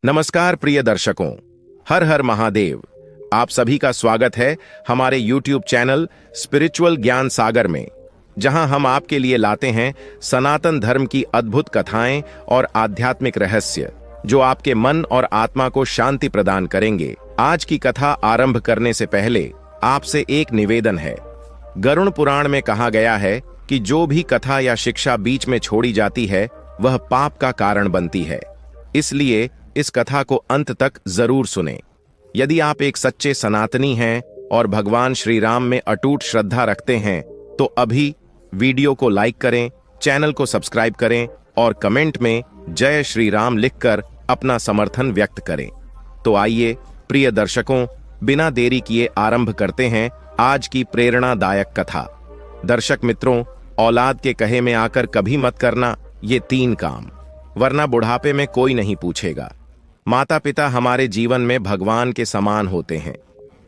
नमस्कार प्रिय दर्शकों, हर हर महादेव। आप सभी का स्वागत है हमारे YouTube चैनल स्पिरिचुअल ज्ञान सागर में, जहां हम आपके लिए लाते हैं सनातन धर्म की अद्भुत कथाएं और आध्यात्मिक रहस्य जो आपके मन और आत्मा को शांति प्रदान करेंगे। आज की कथा आरंभ करने से पहले आपसे एक निवेदन है। गरुड़ पुराण में कहा गया है कि जो भी कथा या शिक्षा बीच में छोड़ी जाती है वह पाप का कारण बनती है, इसलिए इस कथा को अंत तक जरूर सुनें। यदि आप एक सच्चे सनातनी हैं और भगवान श्री राम में अटूट श्रद्धा रखते हैं तो अभी वीडियो को लाइक करें, चैनल को सब्सक्राइब करें और कमेंट में जय श्री राम लिखकर अपना समर्थन व्यक्त करें। तो आइए प्रिय दर्शकों, बिना देरी किए आरंभ करते हैं आज की प्रेरणादायक कथा। दर्शक मित्रों, औलाद के कहे में आकर कभी मत करना ये 3 काम, वरना बुढ़ापे में कोई नहीं पूछेगा। माता पिता हमारे जीवन में भगवान के समान होते हैं।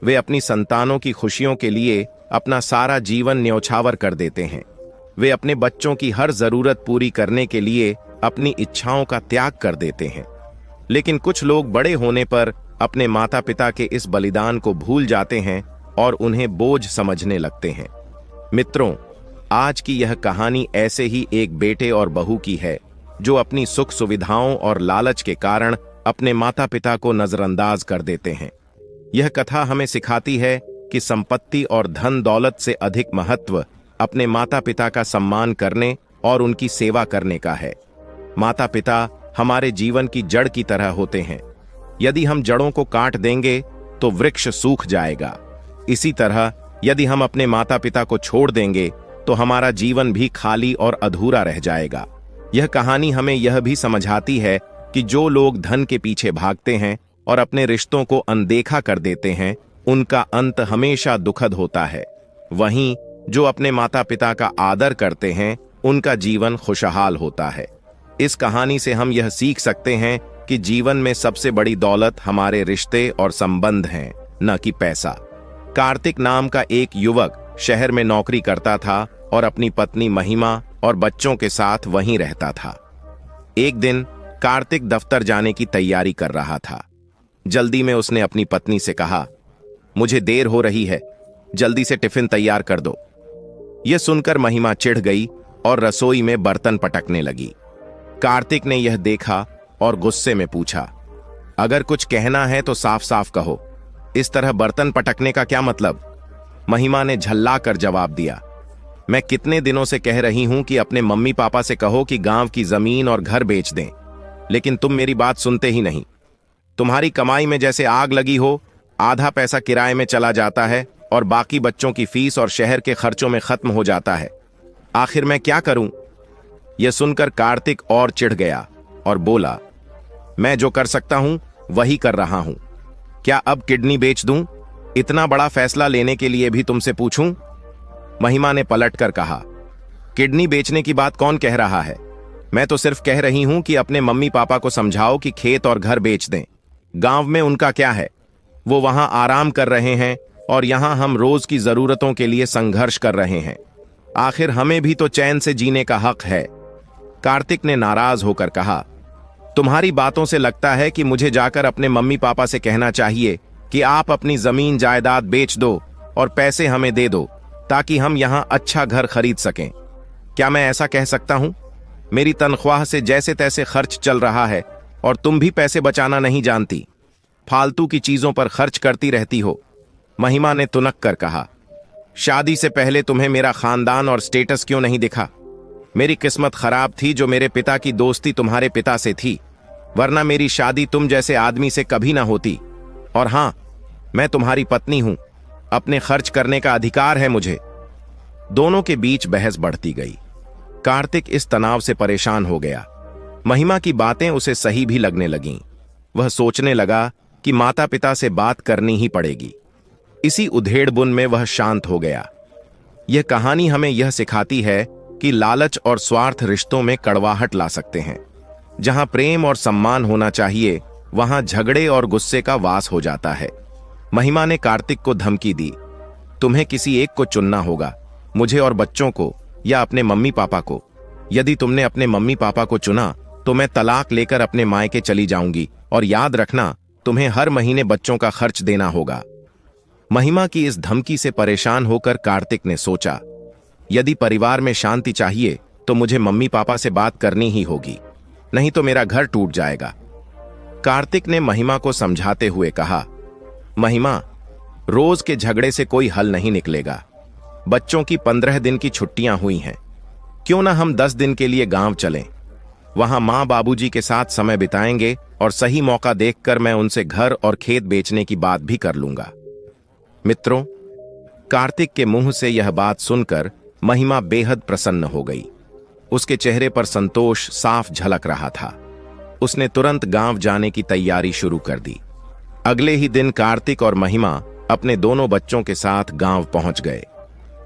वे अपनी संतानों की खुशियों के लिए अपना सारा जीवन न्यौछावर कर देते हैं। वे अपने बच्चों की हर जरूरत पूरी करने के लिए अपनी इच्छाओं का त्याग कर देते हैं। लेकिन कुछ लोग बड़े होने पर अपने माता पिता के इस बलिदान को भूल जाते हैं और उन्हें बोझ समझने लगते हैं। मित्रों, आज की यह कहानी ऐसे ही एक बेटे और बहू की है जो अपनी सुख सुविधाओं और लालच के कारण अपने माता पिता को नजरअंदाज कर देते हैं। यह कथा हमें सिखाती है कि संपत्ति और धन दौलत से अधिक महत्व अपने माता पिता का सम्मान करने और उनकी सेवा करने का है। माता पिता हमारे जीवन की जड़ की तरह होते हैं। यदि हम जड़ों को काट देंगे तो वृक्ष सूख जाएगा। इसी तरह यदि हम अपने माता पिता को छोड़ देंगे तो हमारा जीवन भी खाली और अधूरा रह जाएगा। यह कहानी हमें यह भी समझाती है कि जो लोग धन के पीछे भागते हैं और अपने रिश्तों को अनदेखा कर देते हैं, उनका अंत हमेशा दुखद होता है। वहीं जो अपने माता पिता का आदर करते हैं, उनका जीवन खुशहाल होता है। इस कहानी से हम यह सीख सकते हैं कि जीवन में सबसे बड़ी दौलत हमारे रिश्ते और संबंध हैं, न कि पैसा। कार्तिक नाम का एक युवक शहर में नौकरी करता था और अपनी पत्नी महिमा और बच्चों के साथ वहीं रहता था। एक दिन कार्तिक दफ्तर जाने की तैयारी कर रहा था। जल्दी में उसने अपनी पत्नी से कहा, मुझे देर हो रही है, जल्दी से टिफिन तैयार कर दो। यह सुनकर महिमा चिढ़ गई और रसोई में बर्तन पटकने लगी। कार्तिक ने यह देखा और गुस्से में पूछा, अगर कुछ कहना है तो साफ साफ कहो, इस तरह बर्तन पटकने का क्या मतलब? महिमा ने झल्ला कर जवाब दिया, मैं कितने दिनों से कह रही हूं कि अपने मम्मी पापा से कहो कि गांव की जमीन और घर बेच दें, लेकिन तुम मेरी बात सुनते ही नहीं। तुम्हारी कमाई में जैसे आग लगी हो, आधा पैसा किराए में चला जाता है और बाकी बच्चों की फीस और शहर के खर्चों में खत्म हो जाता है। आखिर मैं क्या करूं? यह सुनकर कार्तिक और चिढ़ गया और बोला, मैं जो कर सकता हूं वही कर रहा हूं। क्या अब किडनी बेच दूं? इतना बड़ा फैसला लेने के लिए भी तुमसे पूछूं? महिमा ने पलटकर कहा, किडनी बेचने की बात कौन कह रहा है? मैं तो सिर्फ कह रही हूं कि अपने मम्मी पापा को समझाओ कि खेत और घर बेच दें। गांव में उनका क्या है? वो वहां आराम कर रहे हैं और यहां हम रोज की जरूरतों के लिए संघर्ष कर रहे हैं। आखिर हमें भी तो चैन से जीने का हक है। कार्तिक ने नाराज होकर कहा, तुम्हारी बातों से लगता है कि मुझे जाकर अपने मम्मी पापा से कहना चाहिए कि आप अपनी जमीन जायदाद बेच दो और पैसे हमें दे दो ताकि हम यहां अच्छा घर खरीद सकें। क्या मैं ऐसा कह सकता हूं? मेरी तनख्वाह से जैसे तैसे खर्च चल रहा है और तुम भी पैसे बचाना नहीं जानती, फालतू की चीजों पर खर्च करती रहती हो। महिमा ने तुनक कर कहा, शादी से पहले तुम्हें मेरा खानदान और स्टेटस क्यों नहीं दिखा? मेरी किस्मत खराब थी जो मेरे पिता की दोस्ती तुम्हारे पिता से थी, वरना मेरी शादी तुम जैसे आदमी से कभी ना होती। और हां, मैं तुम्हारी पत्नी हूं, अपने खर्च करने का अधिकार है मुझे। दोनों के बीच बहस बढ़ती गई। कार्तिक इस तनाव से परेशान हो गया। महिमा की बातें उसे सही भी लगने लगीं। वह सोचने लगा कि माता पिता से बात करनी ही पड़ेगी। इसी उधेड़बुन में वह शांत हो गया। यह कहानी हमें यह सिखाती है कि लालच और स्वार्थ रिश्तों में कड़वाहट ला सकते हैं। जहां प्रेम और सम्मान होना चाहिए, वहां झगड़े और गुस्से का वास हो जाता है। महिमा ने कार्तिक को धमकी दी, तुम्हें किसी एक को चुनना होगा, मुझे और बच्चों को या अपने मम्मी पापा को। यदि तुमने अपने मम्मी पापा को चुना तो मैं तलाक लेकर अपने मायके चली जाऊंगी, और याद रखना तुम्हें हर महीने बच्चों का खर्च देना होगा। महिमा की इस धमकी से परेशान होकर कार्तिक ने सोचा, यदि परिवार में शांति चाहिए तो मुझे मम्मी पापा से बात करनी ही होगी, नहीं तो मेरा घर टूट जाएगा। कार्तिक ने महिमा को समझाते हुए कहा, महिमा, रोज के झगड़े से कोई हल नहीं निकलेगा। बच्चों की 15 दिन की छुट्टियां हुई हैं, क्यों ना हम 10 दिन के लिए गांव चलें। वहां मां बाबूजी के साथ समय बिताएंगे और सही मौका देखकर मैं उनसे घर और खेत बेचने की बात भी कर लूंगा। मित्रों, कार्तिक के मुंह से यह बात सुनकर महिमा बेहद प्रसन्न हो गई। उसके चेहरे पर संतोष साफ झलक रहा था। उसने तुरंत गांव जाने की तैयारी शुरू कर दी। अगले ही दिन कार्तिक और महिमा अपने दोनों बच्चों के साथ गांव पहुंच गए।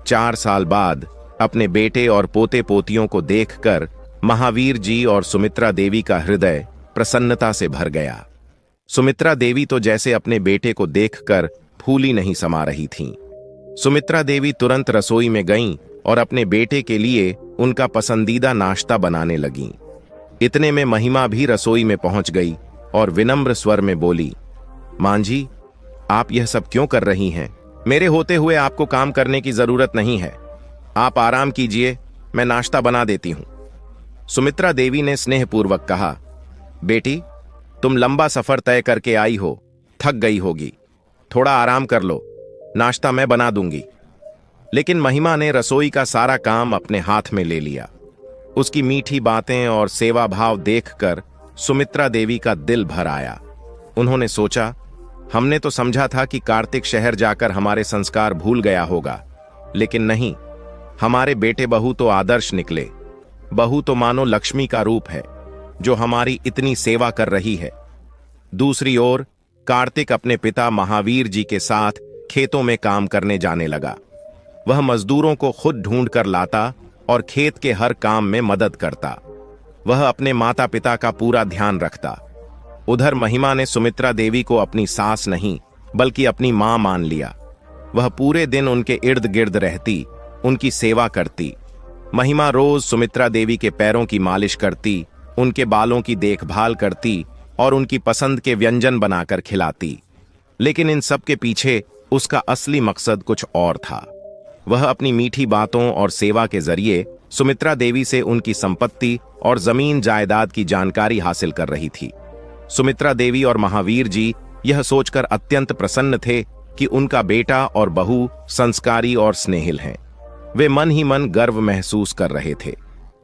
4 साल बाद अपने बेटे और पोते पोतियों को देखकर महावीर जी और सुमित्रा देवी का हृदय प्रसन्नता से भर गया। सुमित्रा देवी तो जैसे अपने बेटे को देखकर फूली नहीं समा रही थीं। सुमित्रा देवी तुरंत रसोई में गईं और अपने बेटे के लिए उनका पसंदीदा नाश्ता बनाने लगीं। इतने में महिमा भी रसोई में पहुंच गई और विनम्र स्वर में बोली, मां जी, आप यह सब क्यों कर रही हैं? मेरे होते हुए आपको काम करने की जरूरत नहीं है। आप आराम कीजिए, मैं नाश्ता बना देती हूं। सुमित्रा देवी ने स्नेहपूर्वक कहा, बेटी, तुम लंबा सफर तय करके आई हो, थक गई होगी, थोड़ा आराम कर लो, नाश्ता मैं बना दूंगी। लेकिन महिमा ने रसोई का सारा काम अपने हाथ में ले लिया। उसकी मीठी बातें और सेवा भाव देखकर सुमित्रा देवी का दिल भर आया। उन्होंने सोचा, हमने तो समझा था कि कार्तिक शहर जाकर हमारे संस्कार भूल गया होगा, लेकिन नहीं, हमारे बेटे बहू तो आदर्श निकले। बहू तो मानो लक्ष्मी का रूप है, जो हमारी इतनी सेवा कर रही है। दूसरी ओर कार्तिक अपने पिता महावीर जी के साथ खेतों में काम करने जाने लगा। वह मजदूरों को खुद ढूंढ कर लाता और खेत के हर काम में मदद करता। वह अपने माता पिता का पूरा ध्यान रखता। उधर महिमा ने सुमित्रा देवी को अपनी सास नहीं बल्कि अपनी मां मान लिया। वह पूरे दिन उनके इर्द गिर्द रहती, उनकी सेवा करती। महिमा रोज सुमित्रा देवी के पैरों की मालिश करती, उनके बालों की देखभाल करती और उनकी पसंद के व्यंजन बनाकर खिलाती। लेकिन इन सब के पीछे उसका असली मकसद कुछ और था। वह अपनी मीठी बातों और सेवा के जरिए सुमित्रा देवी से उनकी संपत्ति और जमीन जायदाद की जानकारी हासिल कर रही थी। सुमित्रा देवी और महावीर जी यह सोचकर अत्यंत प्रसन्न थे कि उनका बेटा और बहू संस्कारी और स्नेहिल हैं। वे मन ही मन गर्व महसूस कर रहे थे,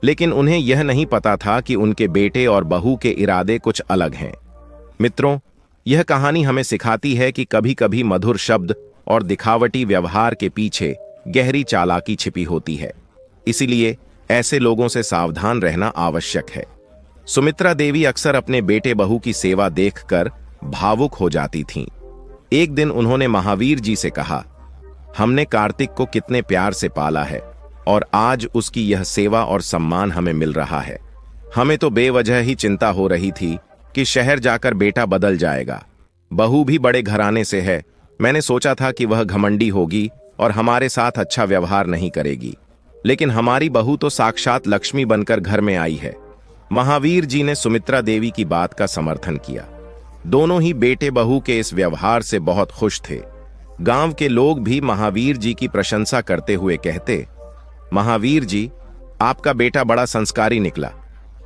लेकिन उन्हें यह नहीं पता था कि उनके बेटे और बहू के इरादे कुछ अलग हैं। मित्रों, यह कहानी हमें सिखाती है कि कभी कभी मधुर शब्द और दिखावटी व्यवहार के पीछे गहरी चालाकी छिपी होती है। इसीलिए ऐसे लोगों से सावधान रहना आवश्यक है। सुमित्रा देवी अक्सर अपने बेटे बहू की सेवा देखकर भावुक हो जाती थीं। एक दिन उन्होंने महावीर जी से कहा, हमने कार्तिक को कितने प्यार से पाला है और आज उसकी यह सेवा और सम्मान हमें मिल रहा है। हमें तो बेवजह ही चिंता हो रही थी कि शहर जाकर बेटा बदल जाएगा। बहू भी बड़े घराने से है। मैंने सोचा था कि वह घमंडी होगी और हमारे साथ अच्छा व्यवहार नहीं करेगी, लेकिन हमारी बहू तो साक्षात लक्ष्मी बनकर घर में आई है। महावीर जी ने सुमित्रा देवी की बात का समर्थन किया। दोनों ही बेटे बहू के इस व्यवहार से बहुत खुश थे। गांव के लोग भी महावीर जी की प्रशंसा करते हुए कहते, महावीर जी, आपका बेटा बड़ा संस्कारी निकला,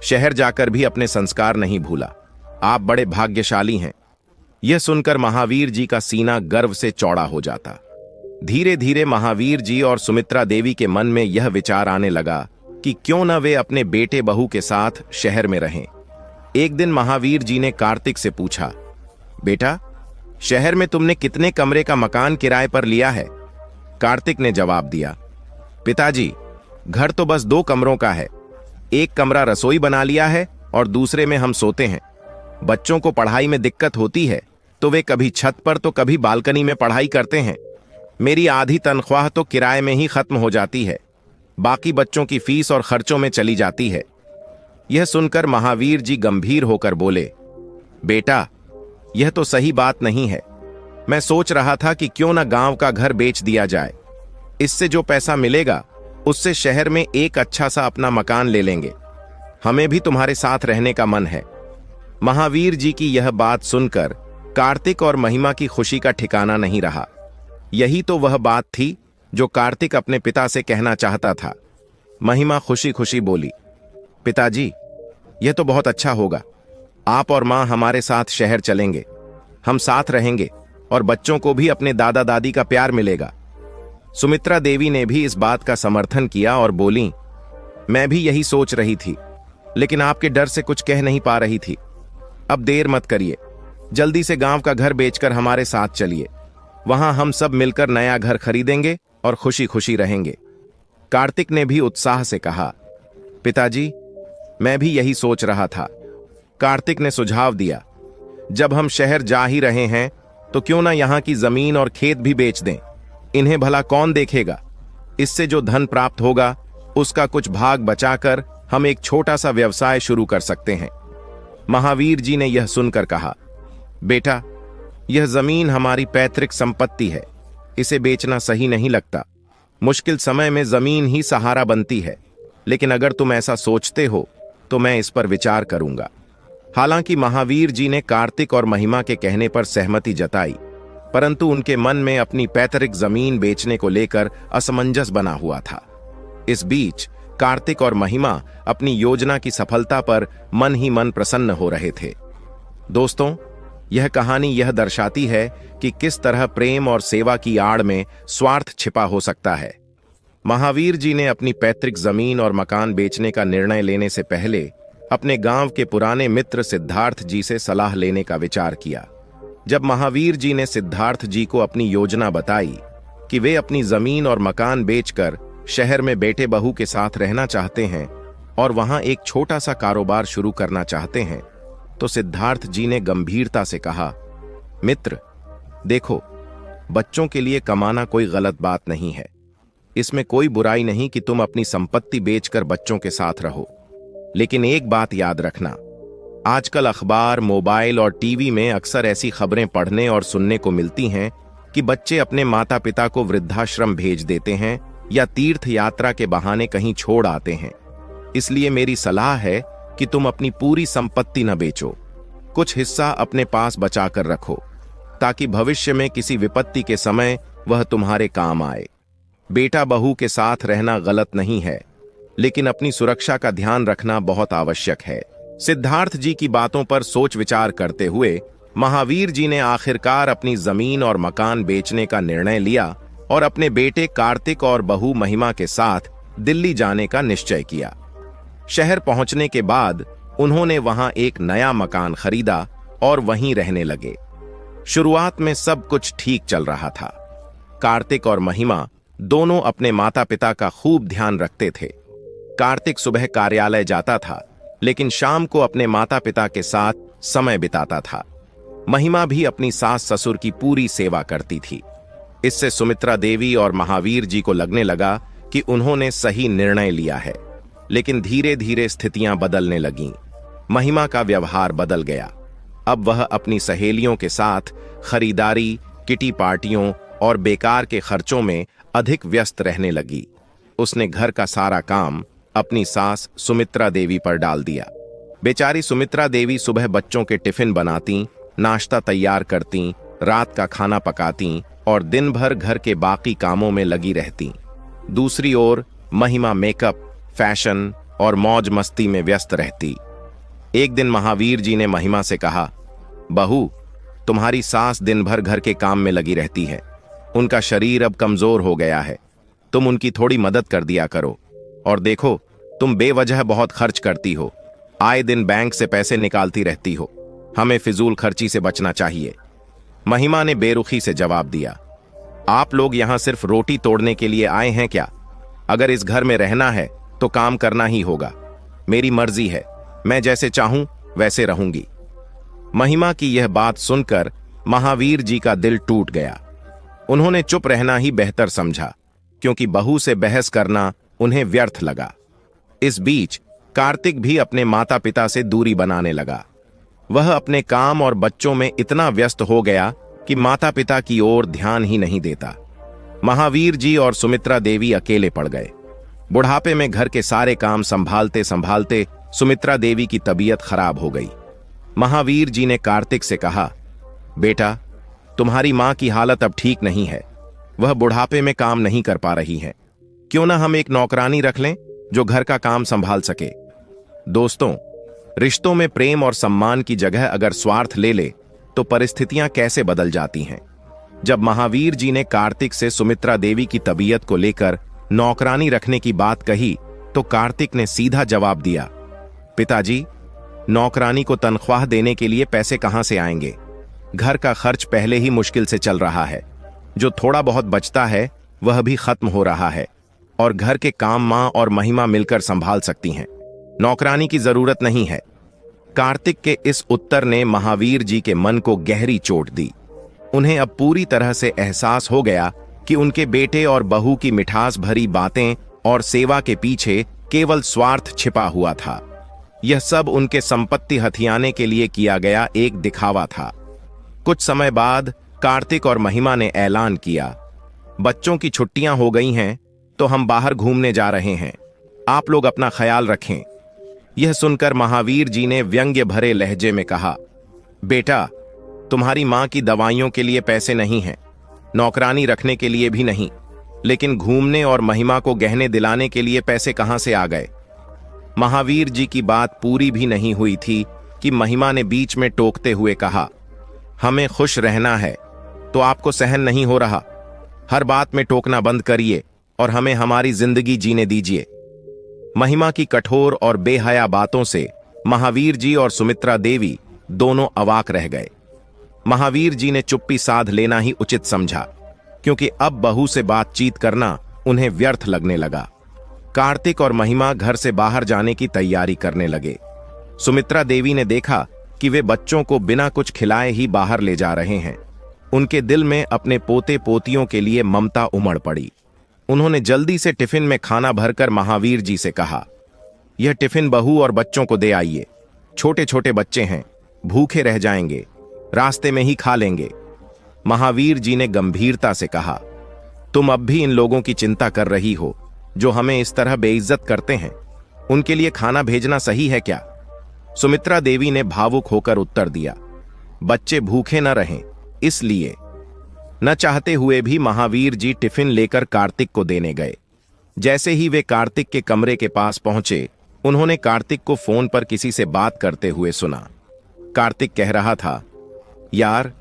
शहर जाकर भी अपने संस्कार नहीं भूला। आप बड़े भाग्यशाली हैं। यह सुनकर महावीर जी का सीना गर्व से चौड़ा हो जाता। धीरे धीरे महावीर जी और सुमित्रा देवी के मन में यह विचार आने लगा कि क्यों न वे अपने बेटे बहू के साथ शहर में रहें। एक दिन महावीर जी ने कार्तिक से पूछा, बेटा, शहर में तुमने कितने कमरे का मकान किराए पर लिया है? कार्तिक ने जवाब दिया, पिताजी, घर तो बस 2 कमरों का है। एक कमरा रसोई बना लिया है और दूसरे में हम सोते हैं। बच्चों को पढ़ाई में दिक्कत होती है तो वे कभी छत पर तो कभी बालकनी में पढ़ाई करते हैं। मेरी आधी तनख्वाह तो किराए में ही खत्म हो जाती है, बाकी बच्चों की फीस और खर्चों में चली जाती है। यह सुनकर महावीर जी गंभीर होकर बोले, बेटा, यह तो सही बात नहीं है। मैं सोच रहा था कि क्यों न गांव का घर बेच दिया जाए। इससे जो पैसा मिलेगा उससे शहर में एक अच्छा सा अपना मकान ले लेंगे। हमें भी तुम्हारे साथ रहने का मन है। महावीर जी की यह बात सुनकर कार्तिक और महिमा की खुशी का ठिकाना नहीं रहा। यही तो वह बात थी जो कार्तिक अपने पिता से कहना चाहता था। महिमा खुशी खुशी बोली, पिताजी, यह तो बहुत अच्छा होगा। आप और मां हमारे साथ शहर चलेंगे, हम साथ रहेंगे और बच्चों को भी अपने दादा दादी का प्यार मिलेगा। सुमित्रा देवी ने भी इस बात का समर्थन किया और बोली, मैं भी यही सोच रही थी, लेकिन आपके डर से कुछ कह नहीं पा रही थी। अब देर मत करिए, जल्दी से गांव का घर बेचकर हमारे साथ चलिए। वहां हम सब मिलकर नया घर खरीदेंगे और खुशी खुशी रहेंगे। कार्तिक ने भी उत्साह से कहा, पिताजी, मैं भी यही सोच रहा था। कार्तिक ने सुझाव दिया, जब हम शहर जा ही रहे हैं तो क्यों ना यहां की जमीन और खेत भी बेच दें। इन्हें भला कौन देखेगा। इससे जो धन प्राप्त होगा उसका कुछ भाग बचाकर हम एक छोटा सा व्यवसाय शुरू कर सकते हैं। महावीर जी ने यह सुनकर कहा, बेटा, यह जमीन हमारी पैतृक संपत्ति है, इसे बेचना सही नहीं लगता। मुश्किल समय में जमीन ही सहारा बनती है, लेकिन अगर तुम ऐसा सोचते हो तो मैं इस पर विचार करूंगा। हालांकि महावीर जी ने कार्तिक और महिमा के कहने पर सहमति जताई, परंतु उनके मन में अपनी पैतृक जमीन बेचने को लेकर असमंजस बना हुआ था। इस बीच कार्तिक और महिमा अपनी योजना की सफलता पर मन ही मन प्रसन्न हो रहे थे। दोस्तों, यह कहानी यह दर्शाती है कि किस तरह प्रेम और सेवा की आड़ में स्वार्थ छिपा हो सकता है। महावीर जी ने अपनी पैतृक जमीन और मकान बेचने का निर्णय लेने से पहले अपने गांव के पुराने मित्र सिद्धार्थ जी से सलाह लेने का विचार किया। जब महावीर जी ने सिद्धार्थ जी को अपनी योजना बताई कि वे अपनी जमीन और मकान बेचकर शहर में बेटे बहू के साथ रहना चाहते हैं और वहां एक छोटा सा कारोबार शुरू करना चाहते हैं, तो सिद्धार्थ जी ने गंभीरता से कहा, मित्र, देखो, बच्चों के लिए कमाना कोई गलत बात नहीं है। इसमें कोई बुराई नहीं कि तुम अपनी संपत्ति बेचकर बच्चों के साथ रहो, लेकिन एक बात याद रखना, आजकल अखबार, मोबाइल और टीवी में अक्सर ऐसी खबरें पढ़ने और सुनने को मिलती हैं कि बच्चे अपने माता पिता को वृद्धाश्रम भेज देते हैं या तीर्थ यात्रा के बहाने कहीं छोड़ आते हैं। इसलिए मेरी सलाह है कि तुम अपनी पूरी संपत्ति न बेचो, कुछ हिस्सा अपने पास बचाकर रखो, ताकि भविष्य में किसी विपत्ति के समय वह तुम्हारे काम आए। बेटा बहू के साथ रहना गलत नहीं है, लेकिन अपनी सुरक्षा का ध्यान रखना बहुत आवश्यक है। सिद्धार्थ जी की बातों पर सोच विचार करते हुए महावीर जी ने आखिरकार अपनी जमीन और मकान बेचने का निर्णय लिया और अपने बेटे कार्तिक और बहू महिमा के साथ दिल्ली जाने का निश्चय किया। शहर पहुंचने के बाद उन्होंने वहां एक नया मकान खरीदा और वहीं रहने लगे। शुरुआत में सब कुछ ठीक चल रहा था। कार्तिक और महिमा दोनों अपने माता पिता का खूब ध्यान रखते थे। कार्तिक सुबह कार्यालय जाता था, लेकिन शाम को अपने माता पिता के साथ समय बिताता था। महिमा भी अपनी सास ससुर की पूरी सेवा करती थी। इससे सुमित्रा देवी और महावीर जी को लगने लगा कि उन्होंने सही निर्णय लिया है, लेकिन धीरे धीरे स्थितियां बदलने लगीं। महिमा का व्यवहार बदल गया। अब वह अपनी सहेलियों के साथ खरीदारी, किटी पार्टियों और बेकार के खर्चों में अधिक व्यस्त रहने लगी। उसने घर का सारा काम अपनी सास सुमित्रा देवी पर डाल दिया। बेचारी सुमित्रा देवी सुबह बच्चों के टिफिन बनाती, नाश्ता तैयार करती, रात का खाना पकाती और दिन भर घर के बाकी कामों में लगी रहती। दूसरी ओर महिमा मेकअप, फैशन और मौज मस्ती में व्यस्त रहती। एक दिन महावीर जी ने महिमा से कहा, बहू, तुम्हारी सास दिन भर घर के काम में लगी रहती है। उनका शरीर अब कमजोर हो गया है, तुम उनकी थोड़ी मदद कर दिया करो। और देखो, तुम बेवजह बहुत खर्च करती हो, आए दिन बैंक से पैसे निकालती रहती हो। हमें फिजूल खर्ची से बचना चाहिए। महिमा ने बेरुखी से जवाब दिया, आप लोग यहां सिर्फ रोटी तोड़ने के लिए आए हैं क्या? अगर इस घर में रहना है तो काम करना ही होगा। मेरी मर्जी है, मैं जैसे चाहूं वैसे रहूंगी। महिमा की यह बात सुनकर महावीर जी का दिल टूट गया। उन्होंने चुप रहना ही बेहतर समझा, क्योंकि बहू से बहस करना उन्हें व्यर्थ लगा। इस बीच कार्तिक भी अपने माता पिता से दूरी बनाने लगा। वह अपने काम और बच्चों में इतना व्यस्त हो गया कि माता पिता की ओर ध्यान ही नहीं देता। महावीर जी और सुमित्रा देवी अकेले पड़ गए। बुढ़ापे में घर के सारे काम संभालते संभालते सुमित्रा देवी की तबीयत खराब हो गई। महावीर जी ने कार्तिक से कहा, बेटा, तुम्हारी मां की हालत अब ठीक नहीं है, वह बुढ़ापे में काम नहीं कर पा रही है। क्यों ना हम एक नौकरानी रख लें जो घर का काम संभाल सके। दोस्तों, रिश्तों में प्रेम और सम्मान की जगह अगर स्वार्थ ले ले तो परिस्थितियां कैसे बदल जाती हैं। जब महावीर जी ने कार्तिक से सुमित्रा देवी की तबीयत को लेकर नौकरानी रखने की बात कही तो कार्तिक ने सीधा जवाब दिया, पिताजी, नौकरानी को तनख्वाह देने के लिए पैसे कहां से आएंगे? घर का खर्च पहले ही मुश्किल से चल रहा है, जो थोड़ा बहुत बचता है वह भी खत्म हो रहा है, और घर के काम मां और महिमा मिलकर संभाल सकती हैं। नौकरानी की जरूरत नहीं है। कार्तिक के इस उत्तर ने महावीर जी के मन को गहरी चोट दी। उन्हें अब पूरी तरह से एहसास हो गया कि उनके बेटे और बहू की मिठास भरी बातें और सेवा के पीछे केवल स्वार्थ छिपा हुआ था। यह सब उनके संपत्ति हथियाने के लिए किया गया एक दिखावा था। कुछ समय बाद कार्तिक और महिमा ने ऐलान किया, बच्चों की छुट्टियां हो गई हैं तो हम बाहर घूमने जा रहे हैं, आप लोग अपना ख्याल रखें। यह सुनकर महावीर जी ने व्यंग्य भरे लहजे में कहा, बेटा, तुम्हारी मां की दवाइयों के लिए पैसे नहीं हैं, नौकरानी रखने के लिए भी नहीं, लेकिन घूमने और महिमा को गहने दिलाने के लिए पैसे कहां से आ गए? महावीर जी की बात पूरी भी नहीं हुई थी कि महिमा ने बीच में टोकते हुए कहा, हमें खुश रहना है तो आपको सहन नहीं हो रहा। हर बात में टोकना बंद करिए और हमें हमारी जिंदगी जीने दीजिए। महिमा की कठोर और बेहया बातों से महावीर जी और सुमित्रा देवी दोनों अवाक रह गए। महावीर जी ने चुप्पी साध लेना ही उचित समझा, क्योंकि अब बहू से बातचीत करना उन्हें व्यर्थ लगने लगा। कार्तिक और महिमा घर से बाहर जाने की तैयारी करने लगे। सुमित्रा देवी ने देखा कि वे बच्चों को बिना कुछ खिलाए ही बाहर ले जा रहे हैं। उनके दिल में अपने पोते पोतियों के लिए ममता उमड़ पड़ी। उन्होंने जल्दी से टिफिन में खाना भरकर महावीर जी से कहा, यह टिफिन बहू और बच्चों को दे आइए। छोटे छोटे बच्चे हैं, भूखे रह जाएंगे, रास्ते में ही खा लेंगे। महावीर जी ने गंभीरता से कहा, तुम अब भी इन लोगों की चिंता कर रही हो जो हमें इस तरह बेइज्जत करते हैं। उनके लिए खाना भेजना सही है क्या? सुमित्रा देवी ने भावुक होकर उत्तर दिया, बच्चे भूखे न रहें इसलिए। न चाहते हुए भी महावीर जी टिफिन लेकर कार्तिक को देने गए। जैसे ही वे कार्तिक के कमरे के पास पहुंचे, उन्होंने कार्तिक को फोन पर किसी से बात करते हुए सुना। कार्तिक कह रहा था, यार,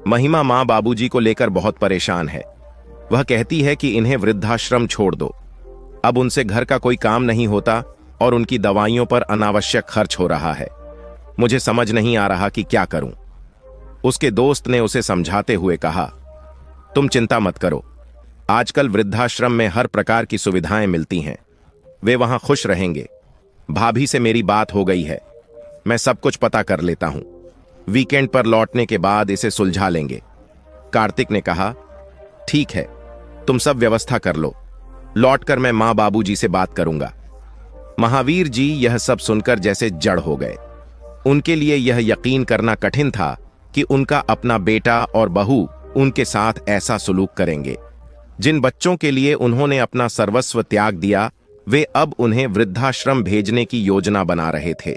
महिमा मां बाबूजी को लेकर बहुत परेशान है। वह कहती है कि इन्हें वृद्धाश्रम छोड़ दो। अब उनसे घर का कोई काम नहीं होता और उनकी दवाइयों पर अनावश्यक खर्च हो रहा है। मुझे समझ नहीं आ रहा कि क्या करूं। उसके दोस्त ने उसे समझाते हुए कहा, तुम चिंता मत करो, आजकल वृद्धाश्रम में हर प्रकार की सुविधाएं मिलती हैं, वे वहां खुश रहेंगे। भाभी से मेरी बात हो गई है, मैं सब कुछ पता कर लेता हूं। वीकेंड पर लौटने के बाद इसे सुलझा लेंगे। कार्तिक ने कहा, ठीक है, तुम सब व्यवस्था कर लो, लौटकर मैं मां बाबूजी से बात करूंगा। महावीर जी यह सब सुनकर जैसे जड़ हो गए। उनके लिए यह यकीन करना कठिन था कि उनका अपना बेटा और बहू उनके साथ ऐसा सलूक करेंगे। जिन बच्चों के लिए उन्होंने अपना सर्वस्व त्याग दिया, वे अब उन्हें वृद्धाश्रम भेजने की योजना बना रहे थे।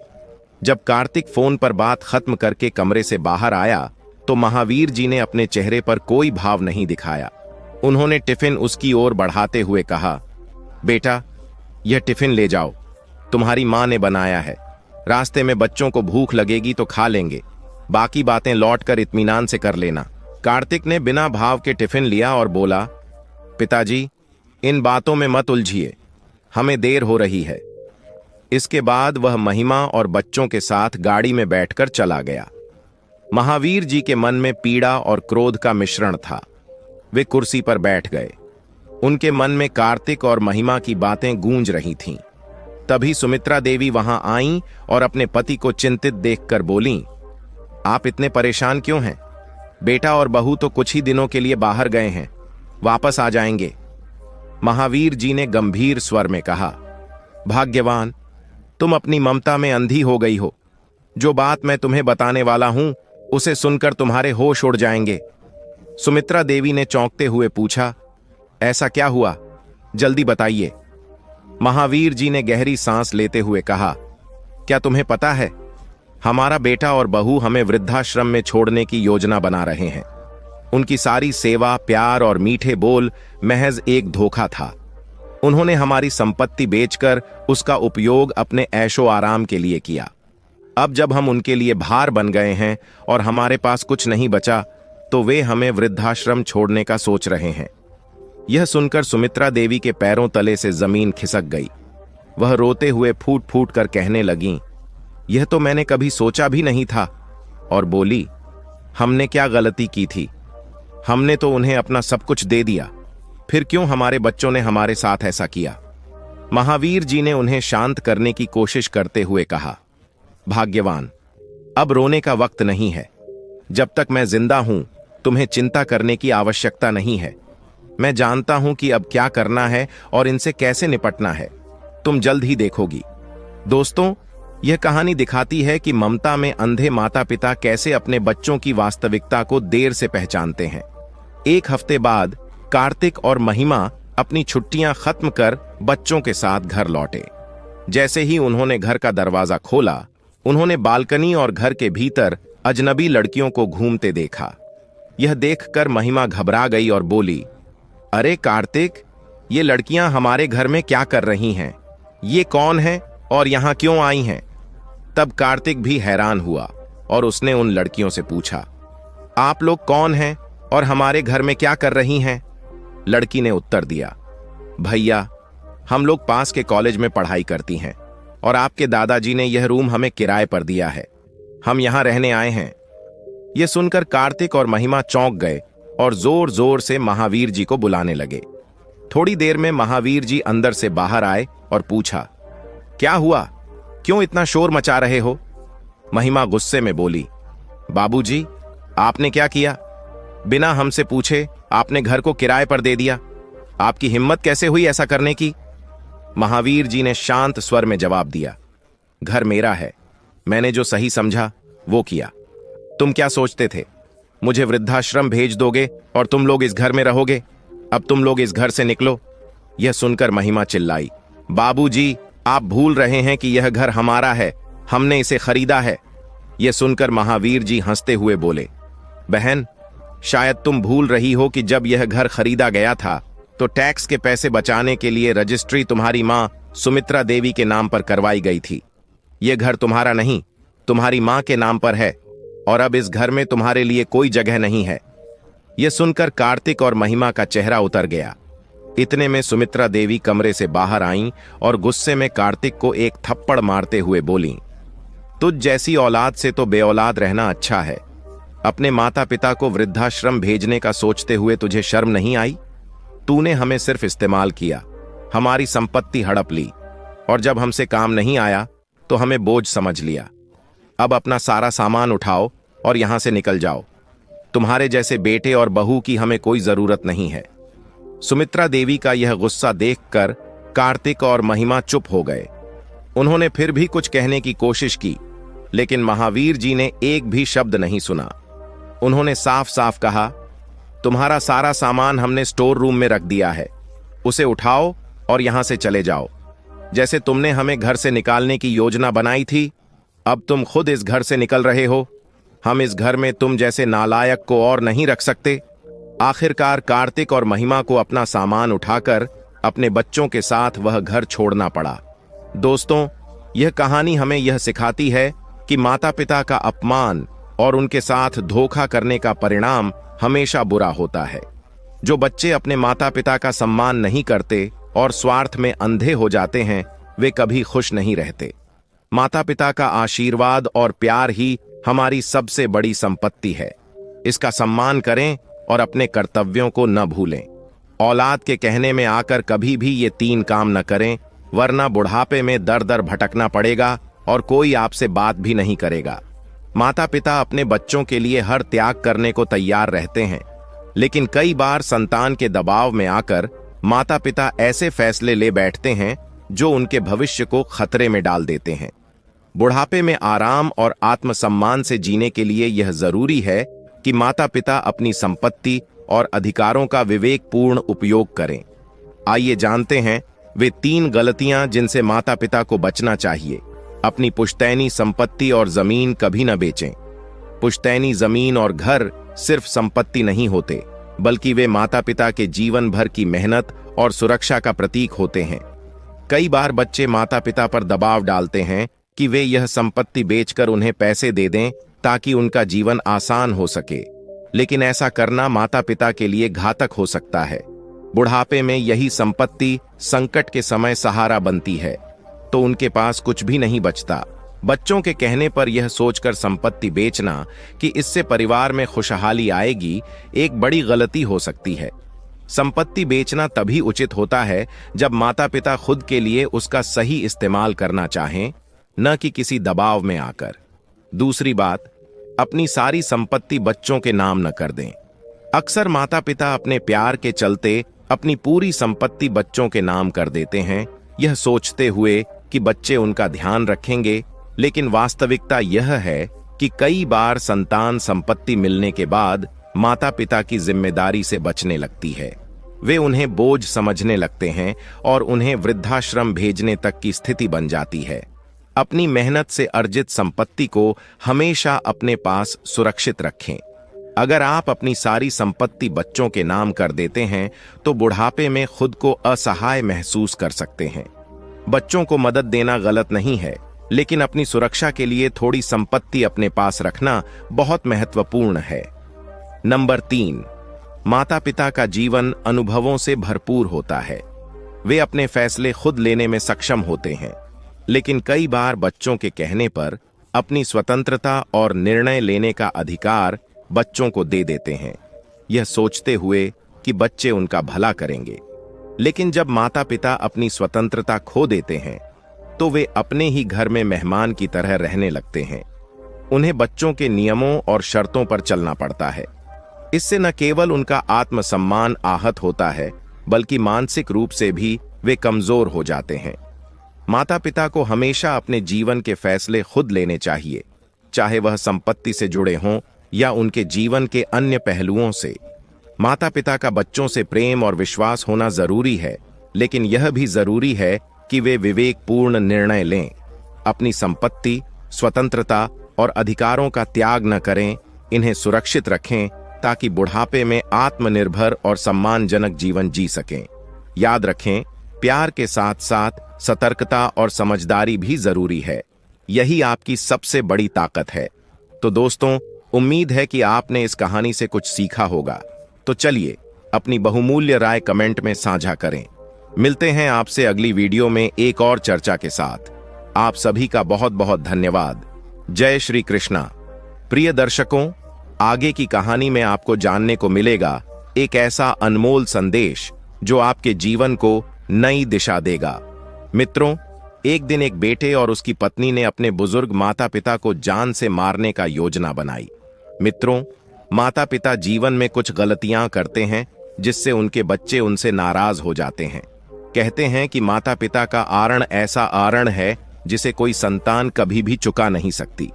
जब कार्तिक फोन पर बात खत्म करके कमरे से बाहर आया तो महावीर जी ने अपने चेहरे पर कोई भाव नहीं दिखाया। उन्होंने टिफिन उसकी ओर बढ़ाते हुए कहा, बेटा, यह टिफिन ले जाओ, तुम्हारी मां ने बनाया है। रास्ते में बच्चों को भूख लगेगी तो खा लेंगे, बाकी बातें लौटकर इत्मीनान से कर लेना। कार्तिक ने बिना भाव के टिफिन लिया और बोला, पिताजी, इन बातों में मत उलझिए, हमें देर हो रही है। इसके बाद वह महिमा और बच्चों के साथ गाड़ी में बैठकर चला गया। महावीर जी के मन में पीड़ा और क्रोध का मिश्रण था। वे कुर्सी पर बैठ गए। उनके मन में कार्तिक और महिमा की बातें गूंज रही थीं। तभी सुमित्रा देवी वहां आईं और अपने पति को चिंतित देखकर बोलीं, आप इतने परेशान क्यों हैं? बेटा और बहू तो कुछ ही दिनों के लिए बाहर गए हैं, वापस आ जाएंगे। महावीर जी ने गंभीर स्वर में कहा, भाग्यवान, तुम अपनी ममता में अंधी हो गई हो। जो बात मैं तुम्हें बताने वाला हूं उसे सुनकर तुम्हारे होश उड़ जाएंगे। सुमित्रा देवी ने चौंकते हुए पूछा, ऐसा क्या हुआ, जल्दी बताइए। महावीर जी ने गहरी सांस लेते हुए कहा, क्या तुम्हें पता है, हमारा बेटा और बहू हमें वृद्धाश्रम में छोड़ने की योजना बना रहे हैं। उनकी सारी सेवा, प्यार और मीठे बोल महज एक धोखा था। उन्होंने हमारी संपत्ति बेचकर उसका उपयोग अपने ऐशो आराम के लिए किया। अब जब हम उनके लिए भार बन गए हैं और हमारे पास कुछ नहीं बचा, तो वे हमें वृद्धाश्रम छोड़ने का सोच रहे हैं। यह सुनकर सुमित्रा देवी के पैरों तले से जमीन खिसक गई। वह रोते हुए फूट फूट कर कहने लगीं, यह तो मैंने कभी सोचा भी नहीं था। और बोली, हमने क्या गलती की थी? हमने तो उन्हें अपना सब कुछ दे दिया, फिर क्यों हमारे बच्चों ने हमारे साथ ऐसा किया? महावीर जी ने उन्हें शांत करने की कोशिश करते हुए कहा, भाग्यवान, अब रोने का वक्त नहीं है। जब तक मैं जिंदा हूं, तुम्हें चिंता करने की आवश्यकता नहीं है। मैं जानता हूं कि अब क्या करना है और इनसे कैसे निपटना है। तुम जल्द ही देखोगी। दोस्तों, यह कहानी दिखाती है कि ममता में अंधे माता पिता कैसे अपने बच्चों की वास्तविकता को देर से पहचानते हैं। एक हफ्ते बाद कार्तिक और महिमा अपनी छुट्टियां खत्म कर बच्चों के साथ घर लौटे। जैसे ही उन्होंने घर का दरवाजा खोला, उन्होंने बालकनी और घर के भीतर अजनबी लड़कियों को घूमते देखा। यह देखकर महिमा घबरा गई और बोली, अरे कार्तिक, ये लड़कियां हमारे घर में क्या कर रही हैं? ये कौन है और यहां क्यों आई हैं? तब कार्तिक भी हैरान हुआ और उसने उन लड़कियों से पूछा, आप लोग कौन हैं और हमारे घर में क्या कर रही हैं? लड़की ने उत्तर दिया, भैया, हम लोग पास के कॉलेज में पढ़ाई करती हैं और आपके दादाजी ने यह रूम हमें किराए पर दिया है। हम यहां रहने आए हैं। यह सुनकर कार्तिक और महिमा चौंक गए और जोर जोर से महावीर जी को बुलाने लगे। थोड़ी देर में महावीर जी अंदर से बाहर आए और पूछा, क्या हुआ? क्यों इतना शोर मचा रहे हो? महिमा गुस्से में बोली, बाबूजी, आपने क्या किया? बिना हमसे पूछे आपने घर को किराए पर दे दिया। आपकी हिम्मत कैसे हुई ऐसा करने की? महावीर जी ने शांत स्वर में जवाब दिया, घर मेरा है। मैंने जो सही समझा वो किया। तुम क्या सोचते थे, मुझे वृद्धाश्रम भेज दोगे और तुम लोग इस घर में रहोगे? अब तुम लोग इस घर से निकलो। यह सुनकर महिमा चिल्लाई, बाबूजी, आप भूल रहे हैं कि यह घर हमारा है। हमने इसे खरीदा है। यह सुनकर महावीर जी हंसते हुए बोले, बहन, शायद तुम भूल रही हो कि जब यह घर खरीदा गया था तो टैक्स के पैसे बचाने के लिए रजिस्ट्री तुम्हारी मां सुमित्रा देवी के नाम पर करवाई गई थी। यह घर तुम्हारा नहीं, तुम्हारी मां के नाम पर है और अब इस घर में तुम्हारे लिए कोई जगह नहीं है। यह सुनकर कार्तिक और महिमा का चेहरा उतर गया। इतने में सुमित्रा देवी कमरे से बाहर आईं और गुस्से में कार्तिक को एक थप्पड़ मारते हुए बोलीं, तुझ जैसी औलाद से तो बेऔलाद रहना अच्छा है। अपने माता पिता को वृद्धाश्रम भेजने का सोचते हुए तुझे शर्म नहीं आई? तूने हमें सिर्फ इस्तेमाल किया, हमारी संपत्ति हड़प ली और जब हमसे काम नहीं आया तो हमें बोझ समझ लिया। अब अपना सारा सामान उठाओ और यहां से निकल जाओ। तुम्हारे जैसे बेटे और बहू की हमें कोई जरूरत नहीं है। सुमित्रा देवी का यह गुस्सा देखकर कार्तिक और महिमा चुप हो गए। उन्होंने फिर भी कुछ कहने की कोशिश की, लेकिन महावीर जी ने एक भी शब्द नहीं सुना। उन्होंने साफ साफ कहा, तुम्हारा सारा सामान हमने स्टोर रूम में रख दिया है। उसे उठाओ और यहां से चले जाओ। जैसे तुमने हमें घर से निकालने की योजना बनाई थी, अब तुम खुद इस घर से निकल रहे हो। हम इस घर में तुम जैसे नालायक को और नहीं रख सकते। आखिरकार कार्तिक और महिमा को अपना सामान उठाकर अपने बच्चों के साथ वह घर छोड़ना पड़ा। दोस्तों, यह कहानी हमें यह सिखाती है कि माता पिता का अपमान और उनके साथ धोखा करने का परिणाम हमेशा बुरा होता है। जो बच्चे अपने माता पिता का सम्मान नहीं करते और स्वार्थ में अंधे हो जाते हैं, वे कभी खुश नहीं रहते। माता पिता का आशीर्वाद और प्यार ही हमारी सबसे बड़ी संपत्ति है। इसका सम्मान करें और अपने कर्तव्यों को न भूलें। औलाद के कहने में आकर कभी भी ये 3 काम न करें, वरना बुढ़ापे में दर दर भटकना पड़ेगा और कोई आपसे बात भी नहीं करेगा। माता पिता अपने बच्चों के लिए हर त्याग करने को तैयार रहते हैं, लेकिन कई बार संतान के दबाव में आकर माता पिता ऐसे फैसले ले बैठते हैं जो उनके भविष्य को खतरे में डाल देते हैं। बुढ़ापे में आराम और आत्मसम्मान से जीने के लिए यह जरूरी है कि माता पिता अपनी संपत्ति और अधिकारों का विवेकपूर्ण उपयोग करें। आइए जानते हैं वे 3 गलतियां जिनसे माता पिता को बचना चाहिए। अपनी पुश्तैनी संपत्ति और जमीन कभी न बेचें। पुश्तैनी जमीन और घर सिर्फ संपत्ति नहीं होते, बल्कि वे माता पिता के जीवन भर की मेहनत और सुरक्षा का प्रतीक होते हैं। कई बार बच्चे माता पिता पर दबाव डालते हैं कि वे यह संपत्ति बेचकर उन्हें पैसे दे दें ताकि उनका जीवन आसान हो सके, लेकिन ऐसा करना माता पिता के लिए घातक हो सकता है। बुढ़ापे में यही संपत्ति संकट के समय सहारा बनती है, तो उनके पास कुछ भी नहीं बचता। बच्चों के कहने पर यह सोचकर संपत्ति बेचना कि इससे परिवार में खुशहाली आएगी, एक बड़ी गलती हो सकती है। संपत्ति बेचना तभी उचित होता है जब माता पिता खुद के लिए उसका सही इस्तेमाल करना चाहें, न कि किसी दबाव में आकर। दूसरी बात, अपनी सारी संपत्ति बच्चों के नाम न कर दें। अक्सर माता पिता अपने प्यार के चलते अपनी पूरी संपत्ति बच्चों के नाम कर देते हैं, यह सोचते हुए कि बच्चे उनका ध्यान रखेंगे, लेकिन वास्तविकता यह है कि कई बार संतान संपत्ति मिलने के बाद माता पिता की जिम्मेदारी से बचने लगती है। वे उन्हें बोझ समझने लगते हैं और उन्हें वृद्धाश्रम भेजने तक की स्थिति बन जाती है। अपनी मेहनत से अर्जित संपत्ति को हमेशा अपने पास सुरक्षित रखें। अगर आप अपनी सारी संपत्ति बच्चों के नाम कर देते हैं तो बुढ़ापे में खुद को असहाय महसूस कर सकते हैं। बच्चों को मदद देना गलत नहीं है, लेकिन अपनी सुरक्षा के लिए थोड़ी संपत्ति अपने पास रखना बहुत महत्वपूर्ण है। नंबर 3, माता पिता का जीवन अनुभवों से भरपूर होता है। वे अपने फैसले खुद लेने में सक्षम होते हैं, लेकिन कई बार बच्चों के कहने पर अपनी स्वतंत्रता और निर्णय लेने का अधिकार बच्चों को दे देते हैं, यह सोचते हुए कि बच्चे उनका भला करेंगे। लेकिन जब माता पिता अपनी स्वतंत्रता खो देते हैं तो वे अपने ही घर में मेहमान की तरह रहने लगते हैं। उन्हें बच्चों के नियमों और शर्तों पर चलना पड़ता है। इससे न केवल उनका आत्मसम्मान आहत होता है, बल्कि मानसिक रूप से भी वे कमजोर हो जाते हैं। माता पिता को हमेशा अपने जीवन के फैसले खुद लेने चाहिए, चाहे वह संपत्ति से जुड़े हों या उनके जीवन के अन्य पहलुओं से। माता पिता का बच्चों से प्रेम और विश्वास होना जरूरी है, लेकिन यह भी जरूरी है कि वे विवेकपूर्ण निर्णय लें। अपनी संपत्ति, स्वतंत्रता और अधिकारों का त्याग न करें, इन्हें सुरक्षित रखें ताकि बुढ़ापे में आत्मनिर्भर और सम्मानजनक जीवन जी सकें। याद रखें, प्यार के साथ साथ सतर्कता और समझदारी भी जरूरी है। यही आपकी सबसे बड़ी ताकत है। तो दोस्तों, उम्मीद है कि आपने इस कहानी से कुछ सीखा होगा। तो चलिए अपनी बहुमूल्य राय कमेंट में साझा करें। मिलते हैं आपसे अगली वीडियो में एक और चर्चा के साथ। आप सभी का बहुत बहुत धन्यवाद। जय श्री कृष्णा। प्रिय दर्शकों, आगे की कहानी में आपको जानने को मिलेगा एक ऐसा अनमोल संदेश जो आपके जीवन को नई दिशा देगा। मित्रों, एक दिन एक बेटे और उसकी पत्नी ने अपने बुजुर्ग माता पिता को जान से मारने का योजना बनाई। मित्रों, माता पिता जीवन में कुछ गलतियां करते हैं जिससे उनके बच्चे उनसे नाराज हो जाते हैं। कहते हैं कि माता पिता का आरण ऐसा आरण है जिसे कोई संतान कभी भी चुका नहीं सकती।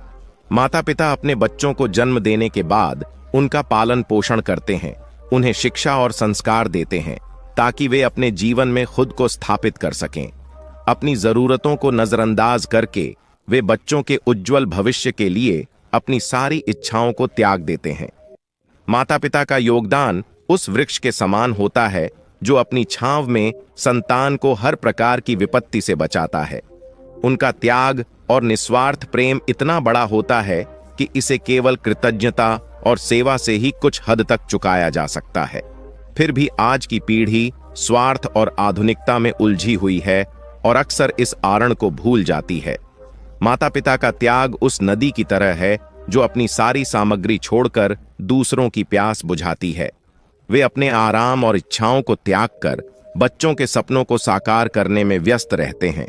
माता पिता अपने बच्चों को जन्म देने के बाद उनका पालन पोषण करते हैं, उन्हें शिक्षा और संस्कार देते हैं ताकि वे अपने जीवन में खुद को स्थापित कर सकें। अपनी जरूरतों को नजरअंदाज करके वे बच्चों के उज्जवल भविष्य के लिए अपनी सारी इच्छाओं को त्याग देते हैं। माता पिता का योगदान उस वृक्ष के समान होता है जो अपनी छांव में संतान को हर प्रकार की विपत्ति से बचाता है। उनका त्याग और निस्वार्थ प्रेम इतना बड़ा होता है कि इसे केवल कृतज्ञता और सेवा से ही कुछ हद तक चुकाया जा सकता है। फिर भी आज की पीढ़ी स्वार्थ और आधुनिकता में उलझी हुई है और अक्सर इस आरण को भूल जाती है। माता पिता का त्याग उस नदी की तरह है जो अपनी सारी सामग्री छोड़कर दूसरों की प्यास बुझाती है। वे अपने आराम और इच्छाओं को त्याग कर बच्चों के सपनों को साकार करने में व्यस्त रहते हैं।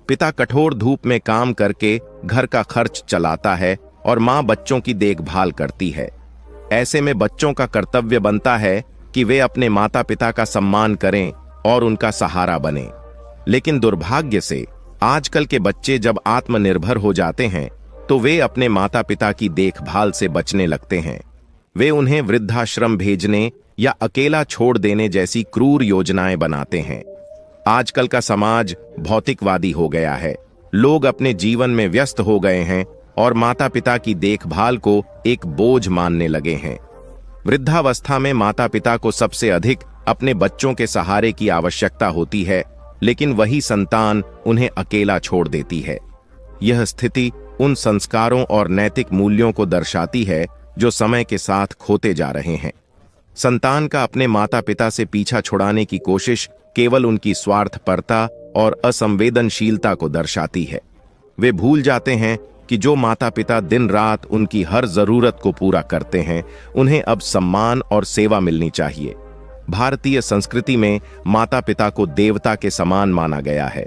पिता कठोर धूप में काम करके घर का खर्च चलाता है और मां बच्चों की देखभाल करती है। ऐसे में बच्चों का कर्तव्य बनता है कि वे अपने माता पिता का सम्मान करें और उनका सहारा बने। लेकिन दुर्भाग्य से आजकल के बच्चे जब आत्मनिर्भर हो जाते हैं तो वे अपने माता पिता की देखभाल से बचने लगते हैं। वे उन्हें वृद्धाश्रम भेजने या अकेला छोड़ देने जैसी क्रूर योजनाएं बनाते हैं। आजकल का समाज भौतिकवादी हो गया है। लोग अपने जीवन में व्यस्त हो गए हैं और माता पिता की देखभाल को एक बोझ मानने लगे हैं। वृद्धावस्था में माता पिता को सबसे अधिक अपने बच्चों के सहारे की आवश्यकता होती है, लेकिन वही संतान उन्हें अकेला छोड़ देती है। यह स्थिति उन संस्कारों और नैतिक मूल्यों को दर्शाती है जो समय के साथ खोते जा रहे हैं। संतान का अपने माता पिता से पीछा छुड़ाने की कोशिश केवल उनकी स्वार्थपरता और असंवेदनशीलता को दर्शाती है। वे भूल जाते हैं कि जो माता पिता दिन रात उनकी हर जरूरत को पूरा करते हैं, उन्हें अब सम्मान और सेवा मिलनी चाहिए। भारतीय संस्कृति में माता पिता को देवता के समान माना गया है।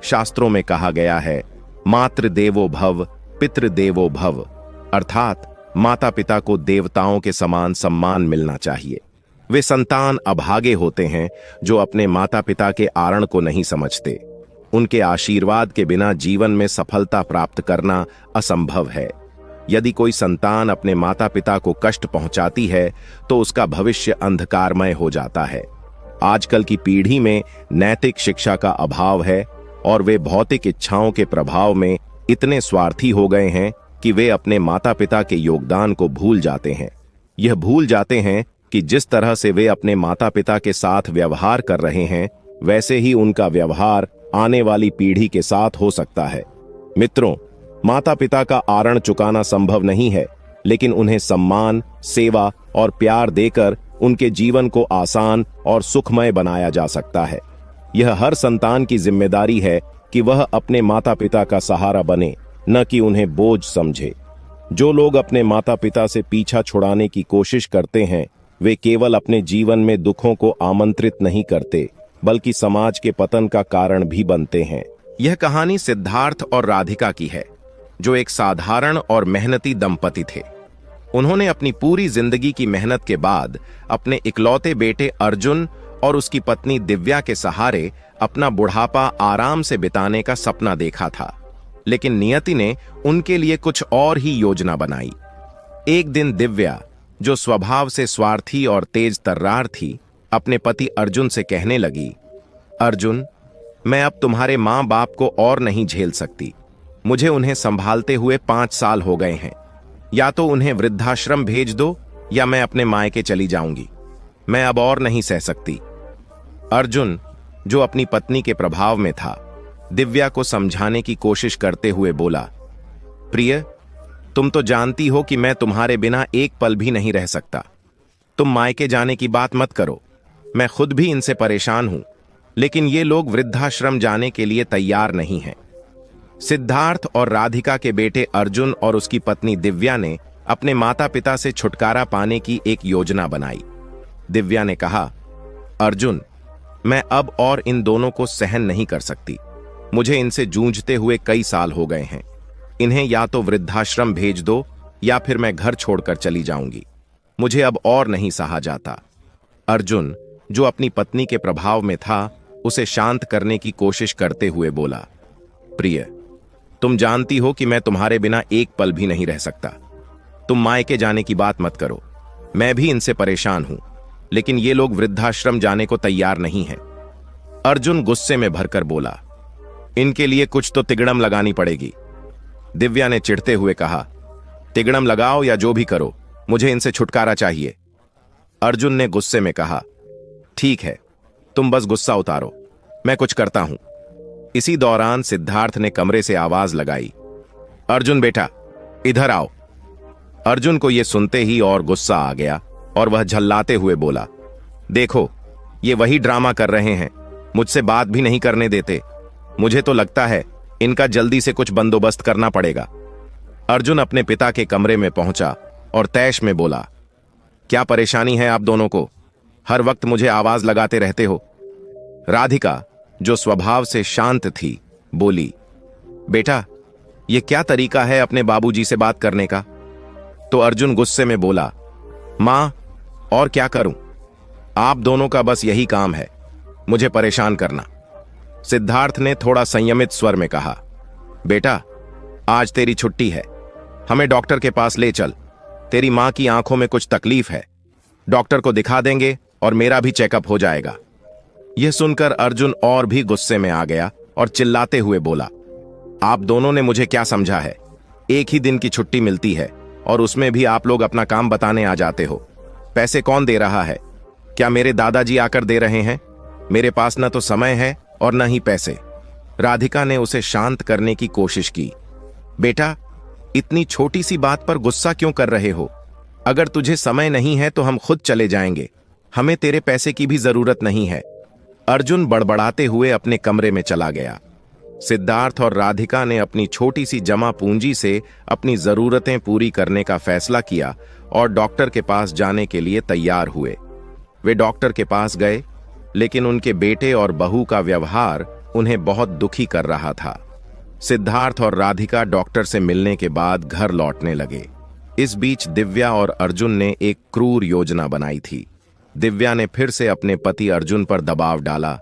शास्त्रों में कहा गया है, मातृ देवो भव पितृ देवो भव, अर्थात माता पिता को देवताओं के समान सम्मान मिलना चाहिए। वे संतान अभागे होते हैं जो अपने माता पिता के आरण को नहीं समझते। उनके आशीर्वाद के बिना जीवन में सफलता प्राप्त करना असंभव है। यदि कोई संतान अपने माता पिता को कष्ट पहुंचाती है तो उसका भविष्य अंधकारमय हो जाता है। आजकल की पीढ़ी में नैतिक शिक्षा का अभाव है और वे भौतिक इच्छाओं के प्रभाव में इतने स्वार्थी हो गए हैं कि वे अपने माता पिता के योगदान को भूल जाते हैं। यह भूल जाते हैं कि जिस तरह से वे अपने माता पिता के साथ व्यवहार कर रहे हैं, वैसे ही उनका व्यवहार आने वाली पीढ़ी के साथ हो सकता है। मित्रों, माता पिता का आरण चुकाना संभव नहीं है, लेकिन उन्हें सम्मान, सेवा और प्यार देकर उनके जीवन को आसान और सुखमय बनाया जा सकता है। यह हर संतान की जिम्मेदारी है कि वह अपने माता पिता का सहारा बने, न कि उन्हें बोझ समझे। जो लोग अपने माता पिता से पीछा छुड़ाने की कोशिश करते हैं, वे केवल अपने जीवन में दुखों को आमंत्रित नहीं करते, बल्कि समाज के पतन का कारण भी बनते हैं। यह कहानी सिद्धार्थ और राधिका की है, जो एक साधारण और मेहनती दंपति थे। उन्होंने अपनी पूरी जिंदगी की मेहनत के बाद अपने इकलौते बेटे अर्जुन और उसकी पत्नी दिव्या के सहारे अपना बुढ़ापा आराम से बिताने का सपना देखा था। लेकिन नियति ने उनके लिए कुछ और ही योजना बनाई। एक दिन दिव्या, जो स्वभाव से स्वार्थी और तेज तर्रार थी, अपने पति अर्जुन से कहने लगी, अर्जुन, मैं अब तुम्हारे माँ बाप को और नहीं झेल सकती। मुझे उन्हें संभालते हुए 5 साल हो गए हैं। या तो उन्हें वृद्धाश्रम भेज दो या मैं अपने मायके चली जाऊंगी। मैं अब और नहीं सह सकती। अर्जुन, जो अपनी पत्नी के प्रभाव में था, दिव्या को समझाने की कोशिश करते हुए बोला, प्रिय, तुम तो जानती हो कि मैं तुम्हारे बिना एक पल भी नहीं रह सकता। तुम मायके जाने की बात मत करो। मैं खुद भी इनसे परेशान हूं, लेकिन ये लोग वृद्धाश्रम जाने के लिए तैयार नहीं हैं। सिद्धार्थ और राधिका के बेटे अर्जुन और उसकी पत्नी दिव्या ने अपने माता पिता से छुटकारा पाने की एक योजना बनाई। दिव्या ने कहा, अर्जुन, मैं अब और इन दोनों को सहन नहीं कर सकती। मुझे इनसे जूझते हुए कई साल हो गए हैं। इन्हें या तो वृद्धाश्रम भेज दो या फिर मैं घर छोड़कर चली जाऊंगी। मुझे अब और नहीं सहा जाता। अर्जुन, जो अपनी पत्नी के प्रभाव में था, उसे शांत करने की कोशिश करते हुए बोला, प्रिय, तुम जानती हो कि मैं तुम्हारे बिना एक पल भी नहीं रह सकता। तुम मायके जाने की बात मत करो। मैं भी इनसे परेशान हूं, लेकिन ये लोग वृद्धाश्रम जाने को तैयार नहीं हैं। अर्जुन गुस्से में भरकर बोला, इनके लिए कुछ तो तिगड़म लगानी पड़ेगी। दिव्या ने चिढ़ते हुए कहा, तिगड़म लगाओ या जो भी करो, मुझे इनसे छुटकारा चाहिए। अर्जुन ने गुस्से में कहा, ठीक है, तुम बस गुस्सा उतारो, मैं कुछ करता हूं। इसी दौरान सिद्धार्थ ने कमरे से आवाज लगाई, अर्जुन बेटा, इधर आओ। अर्जुन को यह सुनते ही और गुस्सा आ गया और वह झल्लाते हुए बोला, देखो, ये वही ड्रामा कर रहे हैं, मुझसे बात भी नहीं करने देते। मुझे तो लगता है इनका जल्दी से कुछ बंदोबस्त करना पड़ेगा। अर्जुन अपने पिता के कमरे में पहुंचा और तैश में बोला, क्या परेशानी है आप दोनों को? हर वक्त मुझे आवाज लगाते रहते हो। राधिका, जो स्वभाव से शांत थी, बोली, बेटा, यह क्या तरीका है अपने बाबूजी से बात करने का? तो अर्जुन गुस्से में बोला, मां, और क्या करूं? आप दोनों का बस यही काम है, मुझे परेशान करना। सिद्धार्थ ने थोड़ा संयमित स्वर में कहा, बेटा, आज तेरी छुट्टी है, हमें डॉक्टर के पास ले चल। तेरी मां की आंखों में कुछ तकलीफ है, डॉक्टर को दिखा देंगे और मेरा भी चेकअप हो जाएगा। यह सुनकर अर्जुन और भी गुस्से में आ गया और चिल्लाते हुए बोला, आप दोनों ने मुझे क्या समझा है? एक ही दिन की छुट्टी मिलती है और उसमें भी आप लोग अपना काम बताने आ जाते हो। पैसे कौन दे रहा है? क्या मेरे दादाजी आकर दे रहे हैं? मेरे पास न तो समय है और न ही पैसे। राधिका ने उसे शांत करने की कोशिश की। बेटा, इतनी छोटी सी बात पर गुस्सा क्यों कर रहे हो? अगर तुझे समय नहीं है तो हम खुद चले जाएंगे। हमें तेरे पैसे की भी जरूरत नहीं है। अर्जुन बड़बड़ाते हुए अपने कमरे में चला गया। सिद्धार्थ और राधिका ने अपनी छोटी सी जमा पूंजी से अपनी जरूरतें पूरी करने का फैसला किया और डॉक्टर के पास जाने के लिए तैयार हुए। वे डॉक्टर के पास गए, लेकिन उनके बेटे और बहू का व्यवहार उन्हें बहुत दुखी कर रहा था। सिद्धार्थ और राधिका डॉक्टर से मिलने के बाद घर लौटने लगे। इस बीच दिव्या और अर्जुन ने एक क्रूर योजना बनाई थी। दिव्या ने फिर से अपने पति अर्जुन पर दबाव डाला।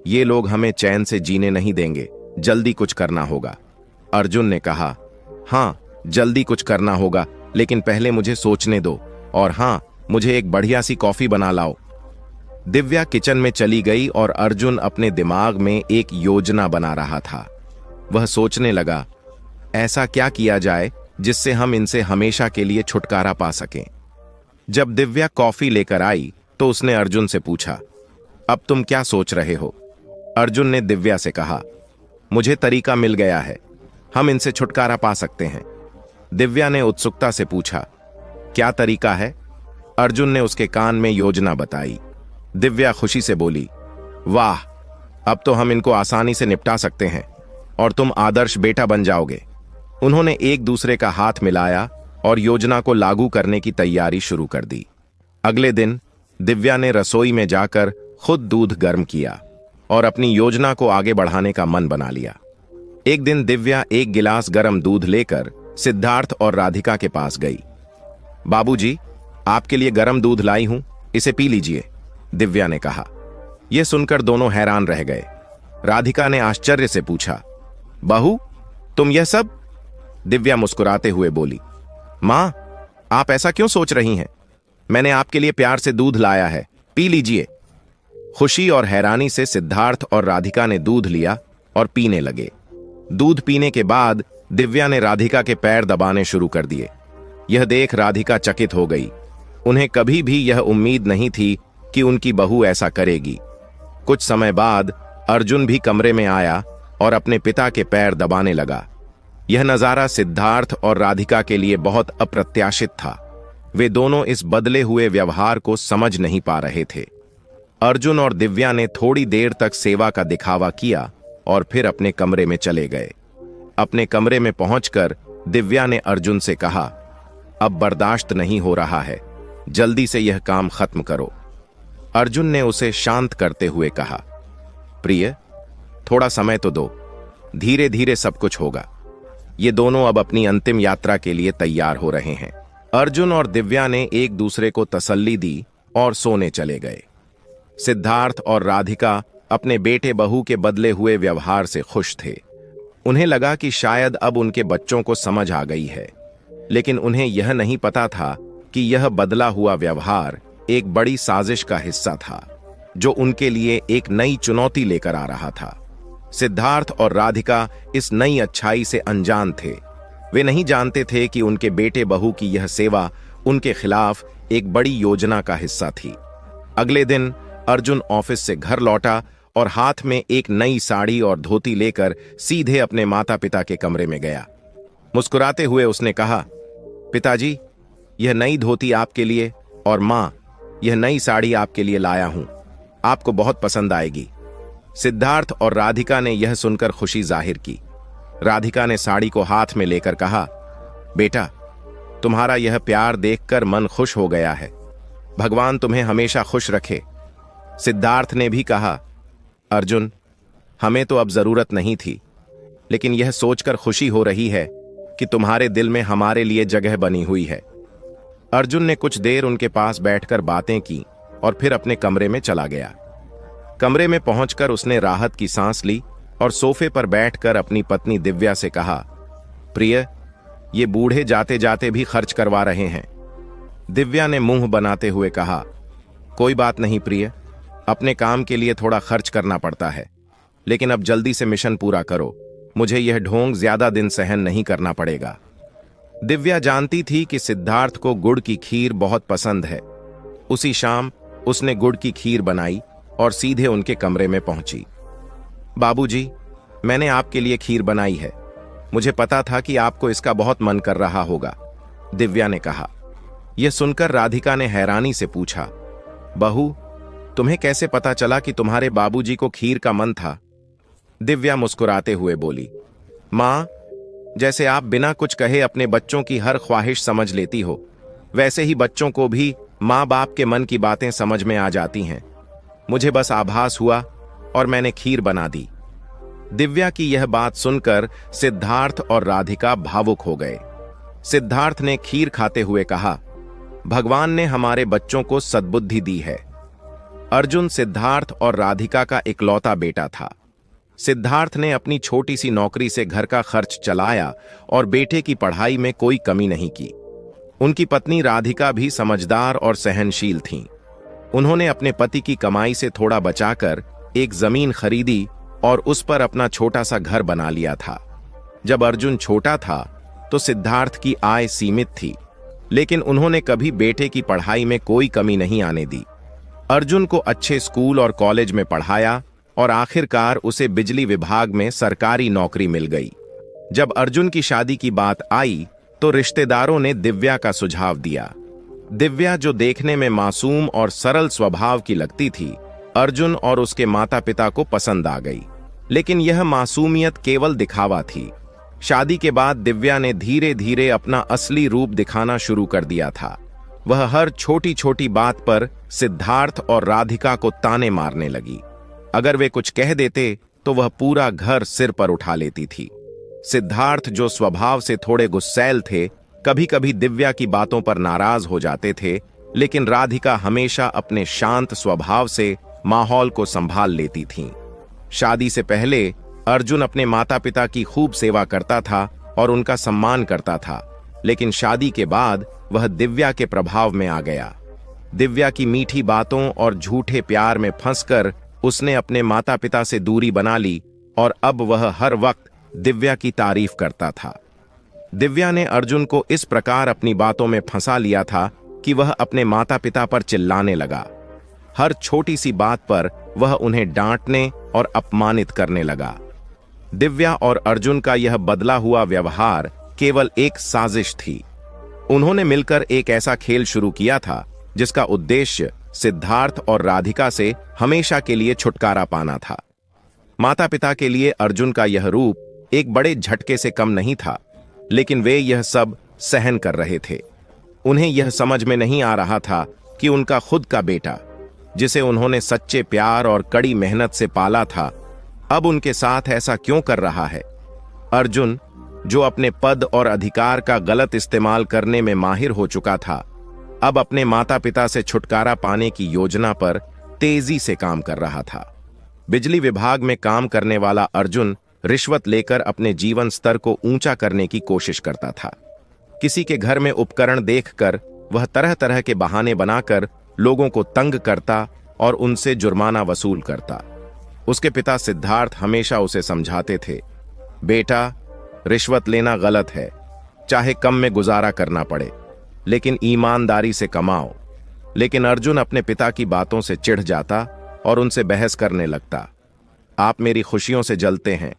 ये लोग हमें चैन से जीने नहीं देंगे, जल्दी कुछ करना होगा। अर्जुन ने कहा, हाँ जल्दी कुछ करना होगा, लेकिन पहले मुझे सोचने दो, और हाँ, मुझे एक बढ़िया सी कॉफी बना लाओ। दिव्या किचन में चली गई और अर्जुन अपने दिमाग में एक योजना बना रहा था। वह सोचने लगा, ऐसा क्या किया जाए जिससे हम इनसे हमेशा के लिए छुटकारा पा सकें। जब दिव्या कॉफी लेकर आई तो उसने अर्जुन से पूछा, अब तुम क्या सोच रहे हो? अर्जुन ने दिव्या से कहा, मुझे तरीका मिल गया है, हम इनसे छुटकारा पा सकते हैं। दिव्या ने उत्सुकता से पूछा, क्या तरीका है? अर्जुन ने उसके कान में योजना बताई। दिव्या खुशी से बोली, वाह, अब तो हम इनको आसानी से निपटा सकते हैं और तुम आदर्श बेटा बन जाओगे। उन्होंने एक दूसरे का हाथ मिलाया और योजना को लागू करने की तैयारी शुरू कर दी। अगले दिन दिव्या ने रसोई में जाकर खुद दूध गर्म किया और अपनी योजना को आगे बढ़ाने का मन बना लिया। एक दिन दिव्या एक गिलास गर्म दूध लेकर सिद्धार्थ और राधिका के पास गई। बाबूजी, आपके लिए गर्म दूध लाई हूं, इसे पी लीजिए, दिव्या ने कहा। यह सुनकर दोनों हैरान रह गए। राधिका ने आश्चर्य से पूछा, बहू, तुम यह सब? दिव्या मुस्कुराते हुए बोली, मां, आप ऐसा क्यों सोच रही हैं? मैंने आपके लिए प्यार से दूध लाया है, पी लीजिए। खुशी और हैरानी से सिद्धार्थ और राधिका ने दूध लिया और पीने लगे। दूध पीने के बाद दिव्या ने राधिका के पैर दबाने शुरू कर दिए। यह देख राधिका चकित हो गई। उन्हें कभी भी यह उम्मीद नहीं थी कि उनकी बहू ऐसा करेगी। कुछ समय बाद अर्जुन भी कमरे में आया और अपने पिता के पैर दबाने लगा। यह नजारा सिद्धार्थ और राधिका के लिए बहुत अप्रत्याशित था। वे दोनों इस बदले हुए व्यवहार को समझ नहीं पा रहे थे। अर्जुन और दिव्या ने थोड़ी देर तक सेवा का दिखावा किया और फिर अपने कमरे में चले गए। अपने कमरे में पहुंचकर दिव्या ने अर्जुन से कहा, अब बर्दाश्त नहीं हो रहा है, जल्दी से यह काम खत्म करो। अर्जुन ने उसे शांत करते हुए कहा, प्रिय, थोड़ा समय तो दो, धीरे धीरे सब कुछ होगा। ये दोनों अब अपनी अंतिम यात्रा के लिए तैयार हो रहे हैं। अर्जुन और दिव्या ने एक दूसरे को तसल्ली दी और सोने चले गए। सिद्धार्थ और राधिका अपने बेटे बहू के बदले हुए व्यवहार से खुश थे। उन्हें लगा कि शायद अब उनके बच्चों को समझ आ गई है, लेकिन उन्हें यह नहीं पता था कि यह बदला हुआ व्यवहार एक बड़ी साजिश का हिस्सा था, जो उनके लिए एक नई चुनौती लेकर आ रहा था। सिद्धार्थ और राधिका इस नई अच्छाई से अनजान थे। वे नहीं जानते थे कि उनके बेटे बहू की यह सेवा उनके खिलाफ एक बड़ी योजना का हिस्सा थी। अगले दिन अर्जुन ऑफिस से घर लौटा और हाथ में एक नई साड़ी और धोती लेकर सीधे अपने माता पिता के कमरे में गया। मुस्कुराते हुए उसने कहा, पिताजी, यह नई धोती आपके लिए, और मां, यह नई साड़ी आपके लिए लाया हूं, आपको बहुत पसंद आएगी। सिद्धार्थ और राधिका ने यह सुनकर खुशी जाहिर की। राधिका ने साड़ी को हाथ में लेकर कहा, बेटा, तुम्हारा यह प्यार देखकर मन खुश हो गया है, भगवान तुम्हें हमेशा खुश रखे। सिद्धार्थ ने भी कहा, अर्जुन, हमें तो अब जरूरत नहीं थी, लेकिन यह सोचकर खुशी हो रही है कि तुम्हारे दिल में हमारे लिए जगह बनी हुई है। अर्जुन ने कुछ देर उनके पास बैठकर बातें की और फिर अपने कमरे में चला गया। कमरे में पहुंचकर उसने राहत की सांस ली और सोफे पर बैठकर अपनी पत्नी दिव्या से कहा, प्रिय, ये बूढ़े जाते जाते भी खर्च करवा रहे हैं। दिव्या ने मुंह बनाते हुए कहा, कोई बात नहीं प्रिय, अपने काम के लिए थोड़ा खर्च करना पड़ता है, लेकिन अब जल्दी से मिशन पूरा करो, मुझे यह ढोंग ज्यादा दिन सहन नहीं करना पड़ेगा। दिव्या जानती थी कि सिद्धार्थ को गुड़ की खीर बहुत पसंद है। उसी शाम उसने गुड़ की खीर बनाई और सीधे उनके कमरे में पहुंची। बाबूजी, मैंने आपके लिए खीर बनाई है। मुझे पता था कि आपको इसका बहुत मन कर रहा होगा, दिव्या ने कहा। यह सुनकर राधिका ने हैरानी से पूछा, बहू, तुम्हें कैसे पता चला कि तुम्हारे बाबूजी को खीर का मन था? दिव्या मुस्कुराते हुए बोली, मां, जैसे आप बिना कुछ कहे अपने बच्चों की हर ख्वाहिश समझ लेती हो, वैसे ही बच्चों को भी मां बाप के मन की बातें समझ में आ जाती हैं। मुझे बस आभास हुआ और मैंने खीर बना दी। दिव्या की यह बात सुनकर सिद्धार्थ और राधिका भावुक हो गए। सिद्धार्थ ने खीर खाते हुए कहा, भगवान ने हमारे बच्चों को सद्बुद्धि दी है। अर्जुन सिद्धार्थ और राधिका का इकलौता बेटा था। सिद्धार्थ ने अपनी छोटी सी नौकरी से घर का खर्च चलाया और बेटे की पढ़ाई में कोई कमी नहीं की। उनकी पत्नी राधिका भी समझदार और सहनशील थीं। उन्होंने अपने पति की कमाई से थोड़ा बचाकर एक जमीन खरीदी और उस पर अपना छोटा सा घर बना लिया था। जब अर्जुन छोटा था तो सिद्धार्थ की आय सीमित थी, लेकिन उन्होंने कभी बेटे की पढ़ाई में कोई कमी नहीं आने दी। अर्जुन को अच्छे स्कूल और कॉलेज में पढ़ाया और आखिरकार उसे बिजली विभाग में सरकारी नौकरी मिल गई। जब अर्जुन की शादी की बात आई तो रिश्तेदारों ने दिव्या का सुझाव दिया। दिव्या, जो देखने में मासूम और सरल स्वभाव की लगती थी, अर्जुन और उसके माता पिता को पसंद आ गई। लेकिन यह मासूमियत केवल दिखावा थी। शादी के बाद दिव्या ने धीरे धीरे अपना असली रूप दिखाना शुरू कर दिया था। वह हर छोटी छोटी बात पर सिद्धार्थ और राधिका को ताने मारने लगी। अगर वे कुछ कह देते तो वह पूरा घर सिर पर उठा लेती थी। सिद्धार्थ, जो स्वभाव से थोड़े गुस्सैल थे, कभी कभी दिव्या की बातों पर नाराज हो जाते थे, लेकिन राधिका हमेशा अपने शांत स्वभाव से माहौल को संभाल लेती थीं। शादी से पहले अर्जुन अपने माता पिता की खूब सेवा करता था और उनका सम्मान करता था, लेकिन शादी के बाद वह दिव्या के प्रभाव में आ गया। दिव्या की मीठी बातों और झूठे प्यार में फंसकर उसने अपने माता पिता से दूरी बना ली और अब वह हर वक्त दिव्या की तारीफ करता था। दिव्या ने अर्जुन को इस प्रकार अपनी बातों में फंसा लिया था कि वह अपने माता पिता पर चिल्लाने लगा। हर छोटी सी बात पर वह उन्हें डांटने और अपमानित करने लगा। दिव्या और अर्जुन का यह बदला हुआ व्यवहार केवल एक साजिश थी। उन्होंने मिलकर एक ऐसा खेल शुरू किया था जिसका उद्देश्य सिद्धार्थ और राधिका से हमेशा के लिए छुटकारा पाना था। माता पिता के लिए अर्जुन का यह रूप एक बड़े झटके से कम नहीं था, लेकिन वे यह सब सहन कर रहे थे। उन्हें यह समझ में नहीं आ रहा था कि उनका खुद का बेटा, जिसे उन्होंने सच्चे प्यार और कड़ी मेहनत से पाला था, अब उनके साथ ऐसा क्यों कर रहा है। अर्जुन, जो अपने पद और अधिकार का गलत इस्तेमाल करने में माहिर हो चुका था, अब अपने माता पिता से छुटकारा पाने की योजना पर तेजी से काम कर रहा था। बिजली विभाग में काम करने वाला अर्जुन रिश्वत लेकर अपने जीवन स्तर को ऊंचा करने की कोशिश करता था। किसी के घर में उपकरण देखकर वह तरह तरह के बहाने बनाकर लोगों को तंग करता और उनसे जुर्माना वसूल करता। उसके पिता सिद्धार्थ हमेशा उसे समझाते थे, बेटा, रिश्वत लेना गलत है, चाहे कम में गुजारा करना पड़े, लेकिन ईमानदारी से कमाओ। लेकिन अर्जुन अपने पिता की बातों से चिढ़ जाता और उनसे बहस करने लगता। आप मेरी खुशियों से जलते हैं।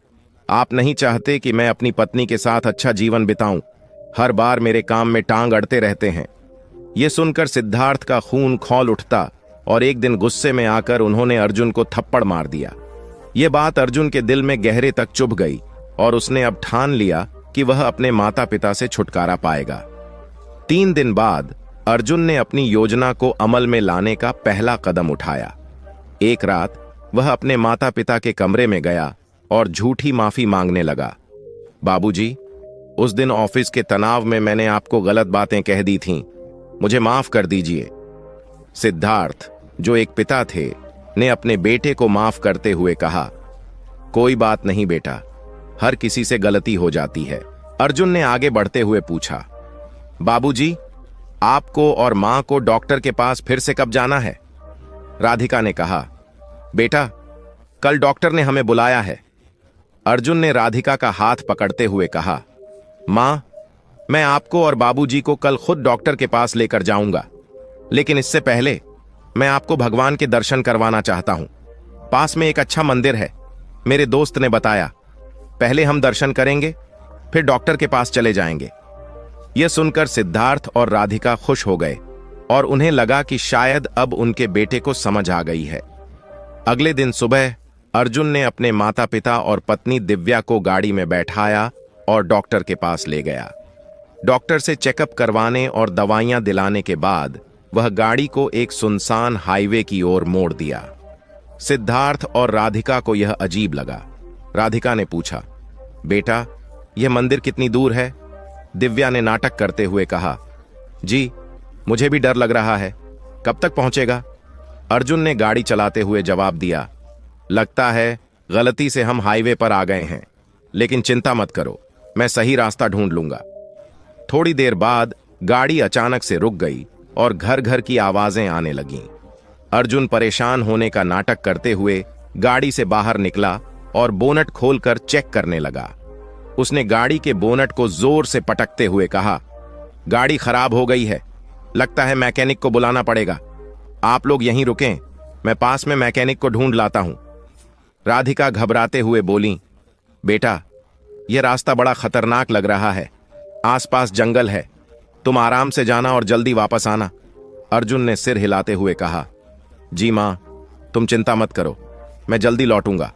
आप नहीं चाहते कि मैं अपनी पत्नी के साथ अच्छा जीवन बिताऊं। हर बार मेरे काम में टांग अड़ते रहते हैं। यह सुनकर सिद्धार्थ का खून खौल उठता और एक दिन गुस्से में आकर उन्होंने अर्जुन को थप्पड़ मार दिया। यह बात अर्जुन के दिल में गहरे तक चुभ गई और उसने अब ठान लिया कि वह अपने माता पिता से छुटकारा पाएगा। 3 दिन बाद अर्जुन ने अपनी योजना को अमल में लाने का पहला कदम उठाया। एक रात वह अपने माता पिता के कमरे में गया और झूठी माफी मांगने लगा। बाबूजी, उस दिन ऑफिस के तनाव में मैंने आपको गलत बातें कह दी थीं, मुझे माफ कर दीजिए। सिद्धार्थ, जो एक पिता थे, ने अपने बेटे को माफ करते हुए कहा, कोई बात नहीं बेटा, हर किसी से गलती हो जाती है। अर्जुन ने आगे बढ़ते हुए पूछा, बाबूजी, आपको और मां को डॉक्टर के पास फिर से कब जाना है? राधिका ने कहा, बेटा, कल डॉक्टर ने हमें बुलाया है। अर्जुन ने राधिका का हाथ पकड़ते हुए कहा, मां, मैं आपको और बाबूजी को कल खुद डॉक्टर के पास लेकर जाऊंगा, लेकिन इससे पहले मैं आपको भगवान के दर्शन करवाना चाहता हूं। पास में एक अच्छा मंदिर है, मेरे दोस्त ने बताया। पहले हम दर्शन करेंगे, फिर डॉक्टर के पास चले जाएंगे। यह सुनकर सिद्धार्थ और राधिका खुश हो गए और उन्हें लगा कि शायद अब उनके बेटे को समझ आ गई है। अगले दिन सुबह अर्जुन ने अपने माता पिता और पत्नी दिव्या को गाड़ी में बैठाया और डॉक्टर के पास ले गया। डॉक्टर से चेकअप करवाने और दवाइयां दिलाने के बाद वह गाड़ी को एक सुनसान हाईवे की ओर मोड़ दिया। सिद्धार्थ और राधिका को यह अजीब लगा। राधिका ने पूछा, बेटा, यह मंदिर कितनी दूर है? दिव्या ने नाटक करते हुए कहा, जी, मुझे भी डर लग रहा है। कब तक पहुंचेगा? अर्जुन ने गाड़ी चलाते हुए जवाब दिया, लगता है गलती से हम हाईवे पर आ गए हैं, लेकिन चिंता मत करो, मैं सही रास्ता ढूंढ लूंगा। थोड़ी देर बाद गाड़ी अचानक से रुक गई और घर घर की आवाजें आने लगीं। अर्जुन परेशान होने का नाटक करते हुए गाड़ी से बाहर निकला और बोनट खोलकर चेक करने लगा। उसने गाड़ी के बोनट को जोर से पटकते हुए कहा, गाड़ी खराब हो गई है, लगता है मैकेनिक को बुलाना पड़ेगा। आप लोग यहीं रुकें, मैं पास में मैकेनिक को ढूंढ लाता हूं। राधिका घबराते हुए बोली, बेटा, यह रास्ता बड़ा खतरनाक लग रहा है, आसपास जंगल है, तुम आराम से जाना और जल्दी वापस आना। अर्जुन ने सिर हिलाते हुए कहा, जी मां, तुम चिंता मत करो, मैं जल्दी लौटूंगा।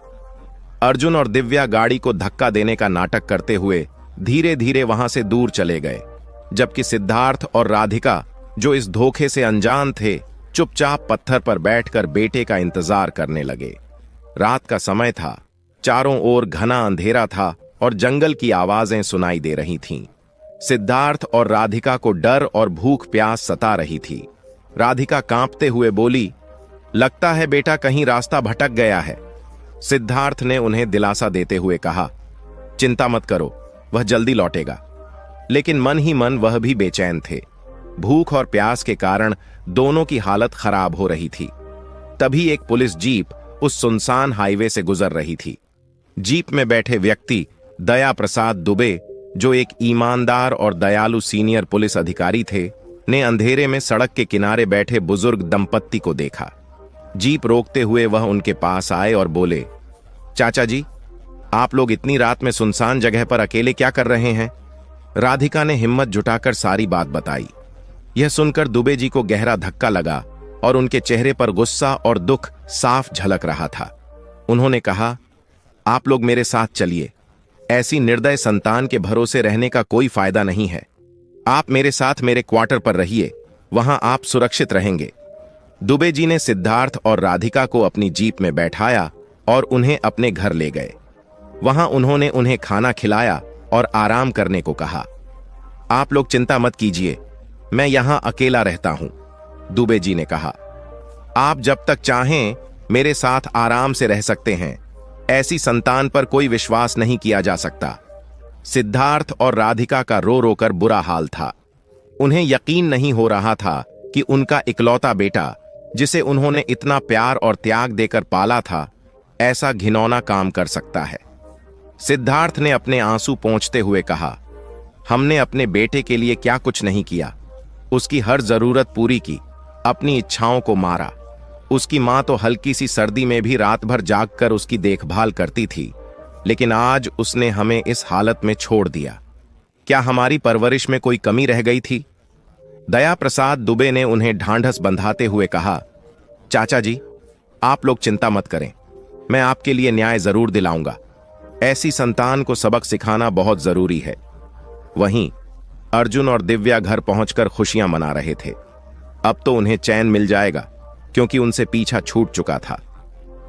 अर्जुन और दिव्या गाड़ी को धक्का देने का नाटक करते हुए धीरे धीरे वहां से दूर चले गए, जबकि सिद्धार्थ और राधिका, जो इस धोखे से अनजान थे, चुपचाप पत्थर पर बैठकर बेटे का इंतजार करने लगे। रात का समय था, चारों ओर घना अंधेरा था और जंगल की आवाजें सुनाई दे रही थीं। सिद्धार्थ और राधिका को डर और भूख प्यास सता रही थी। राधिका कांपते हुए बोली, लगता है बेटा कहीं रास्ता भटक गया है। सिद्धार्थ ने उन्हें दिलासा देते हुए कहा, चिंता मत करो, वह जल्दी लौटेगा। लेकिन मन ही मन वह भी बेचैन थे। भूख और प्यास के कारण दोनों की हालत खराब हो रही थी। तभी एक पुलिस जीप उस सुनसान हाईवे से गुजर रही थी। जीप में बैठे व्यक्ति दया प्रसाद दुबे, जो एक ईमानदार और दयालु सीनियर पुलिस अधिकारी थे, ने अंधेरे में सड़क के किनारे बैठे बुजुर्ग दंपत्ति को देखा। जीप रोकते हुए वह उनके पास आए और बोले, चाचा जी, आप लोग इतनी रात में सुनसान जगह पर अकेले क्या कर रहे हैं? राधिका ने हिम्मत जुटाकर सारी बात बताई। यह सुनकर दुबे जी को गहरा धक्का लगा और उनके चेहरे पर गुस्सा और दुख साफ झलक रहा था। उन्होंने कहा, आप लोग मेरे साथ चलिए, ऐसी निर्दय संतान के भरोसे रहने का कोई फायदा नहीं है। आप मेरे साथ मेरे क्वार्टर पर रहिए, वहां आप सुरक्षित रहेंगे। दुबे जी ने सिद्धार्थ और राधिका को अपनी जीप में बैठाया और उन्हें अपने घर ले गए। वहां उन्होंने उन्हें खाना खिलाया और आराम करने को कहा। आप लोग चिंता मत कीजिए, मैं यहां अकेला रहता हूं, दुबे जी ने कहा। आप जब तक चाहें मेरे साथ आराम से रह सकते हैं, ऐसी संतान पर कोई विश्वास नहीं किया जा सकता। सिद्धार्थ और राधिका का रो रो कर बुरा हाल था। उन्हें यकीन नहीं हो रहा था कि उनका इकलौता बेटा, जिसे उन्होंने इतना प्यार और त्याग देकर पाला था, ऐसा घिनौना काम कर सकता है। सिद्धार्थ ने अपने आंसू पोंछते हुए कहा, हमने अपने बेटे के लिए क्या कुछ नहीं किया, उसकी हर जरूरत पूरी की, अपनी इच्छाओं को मारा। उसकी मां तो हल्की सी सर्दी में भी रात भर जागकर उसकी देखभाल करती थी, लेकिन आज उसने हमें इस हालत में छोड़ दिया। क्या हमारी परवरिश में कोई कमी रह गई थी? दया प्रसाद दुबे ने उन्हें ढांढस बंधाते हुए कहा, चाचा जी, आप लोग चिंता मत करें, मैं आपके लिए न्याय जरूर दिलाऊंगा। ऐसी संतान को सबक सिखाना बहुत जरूरी है। वहीं अर्जुन और दिव्या घर पहुंचकर खुशियां मना रहे थे। अब तो उन्हें चैन मिल जाएगा, क्योंकि उनसे पीछा छूट चुका था।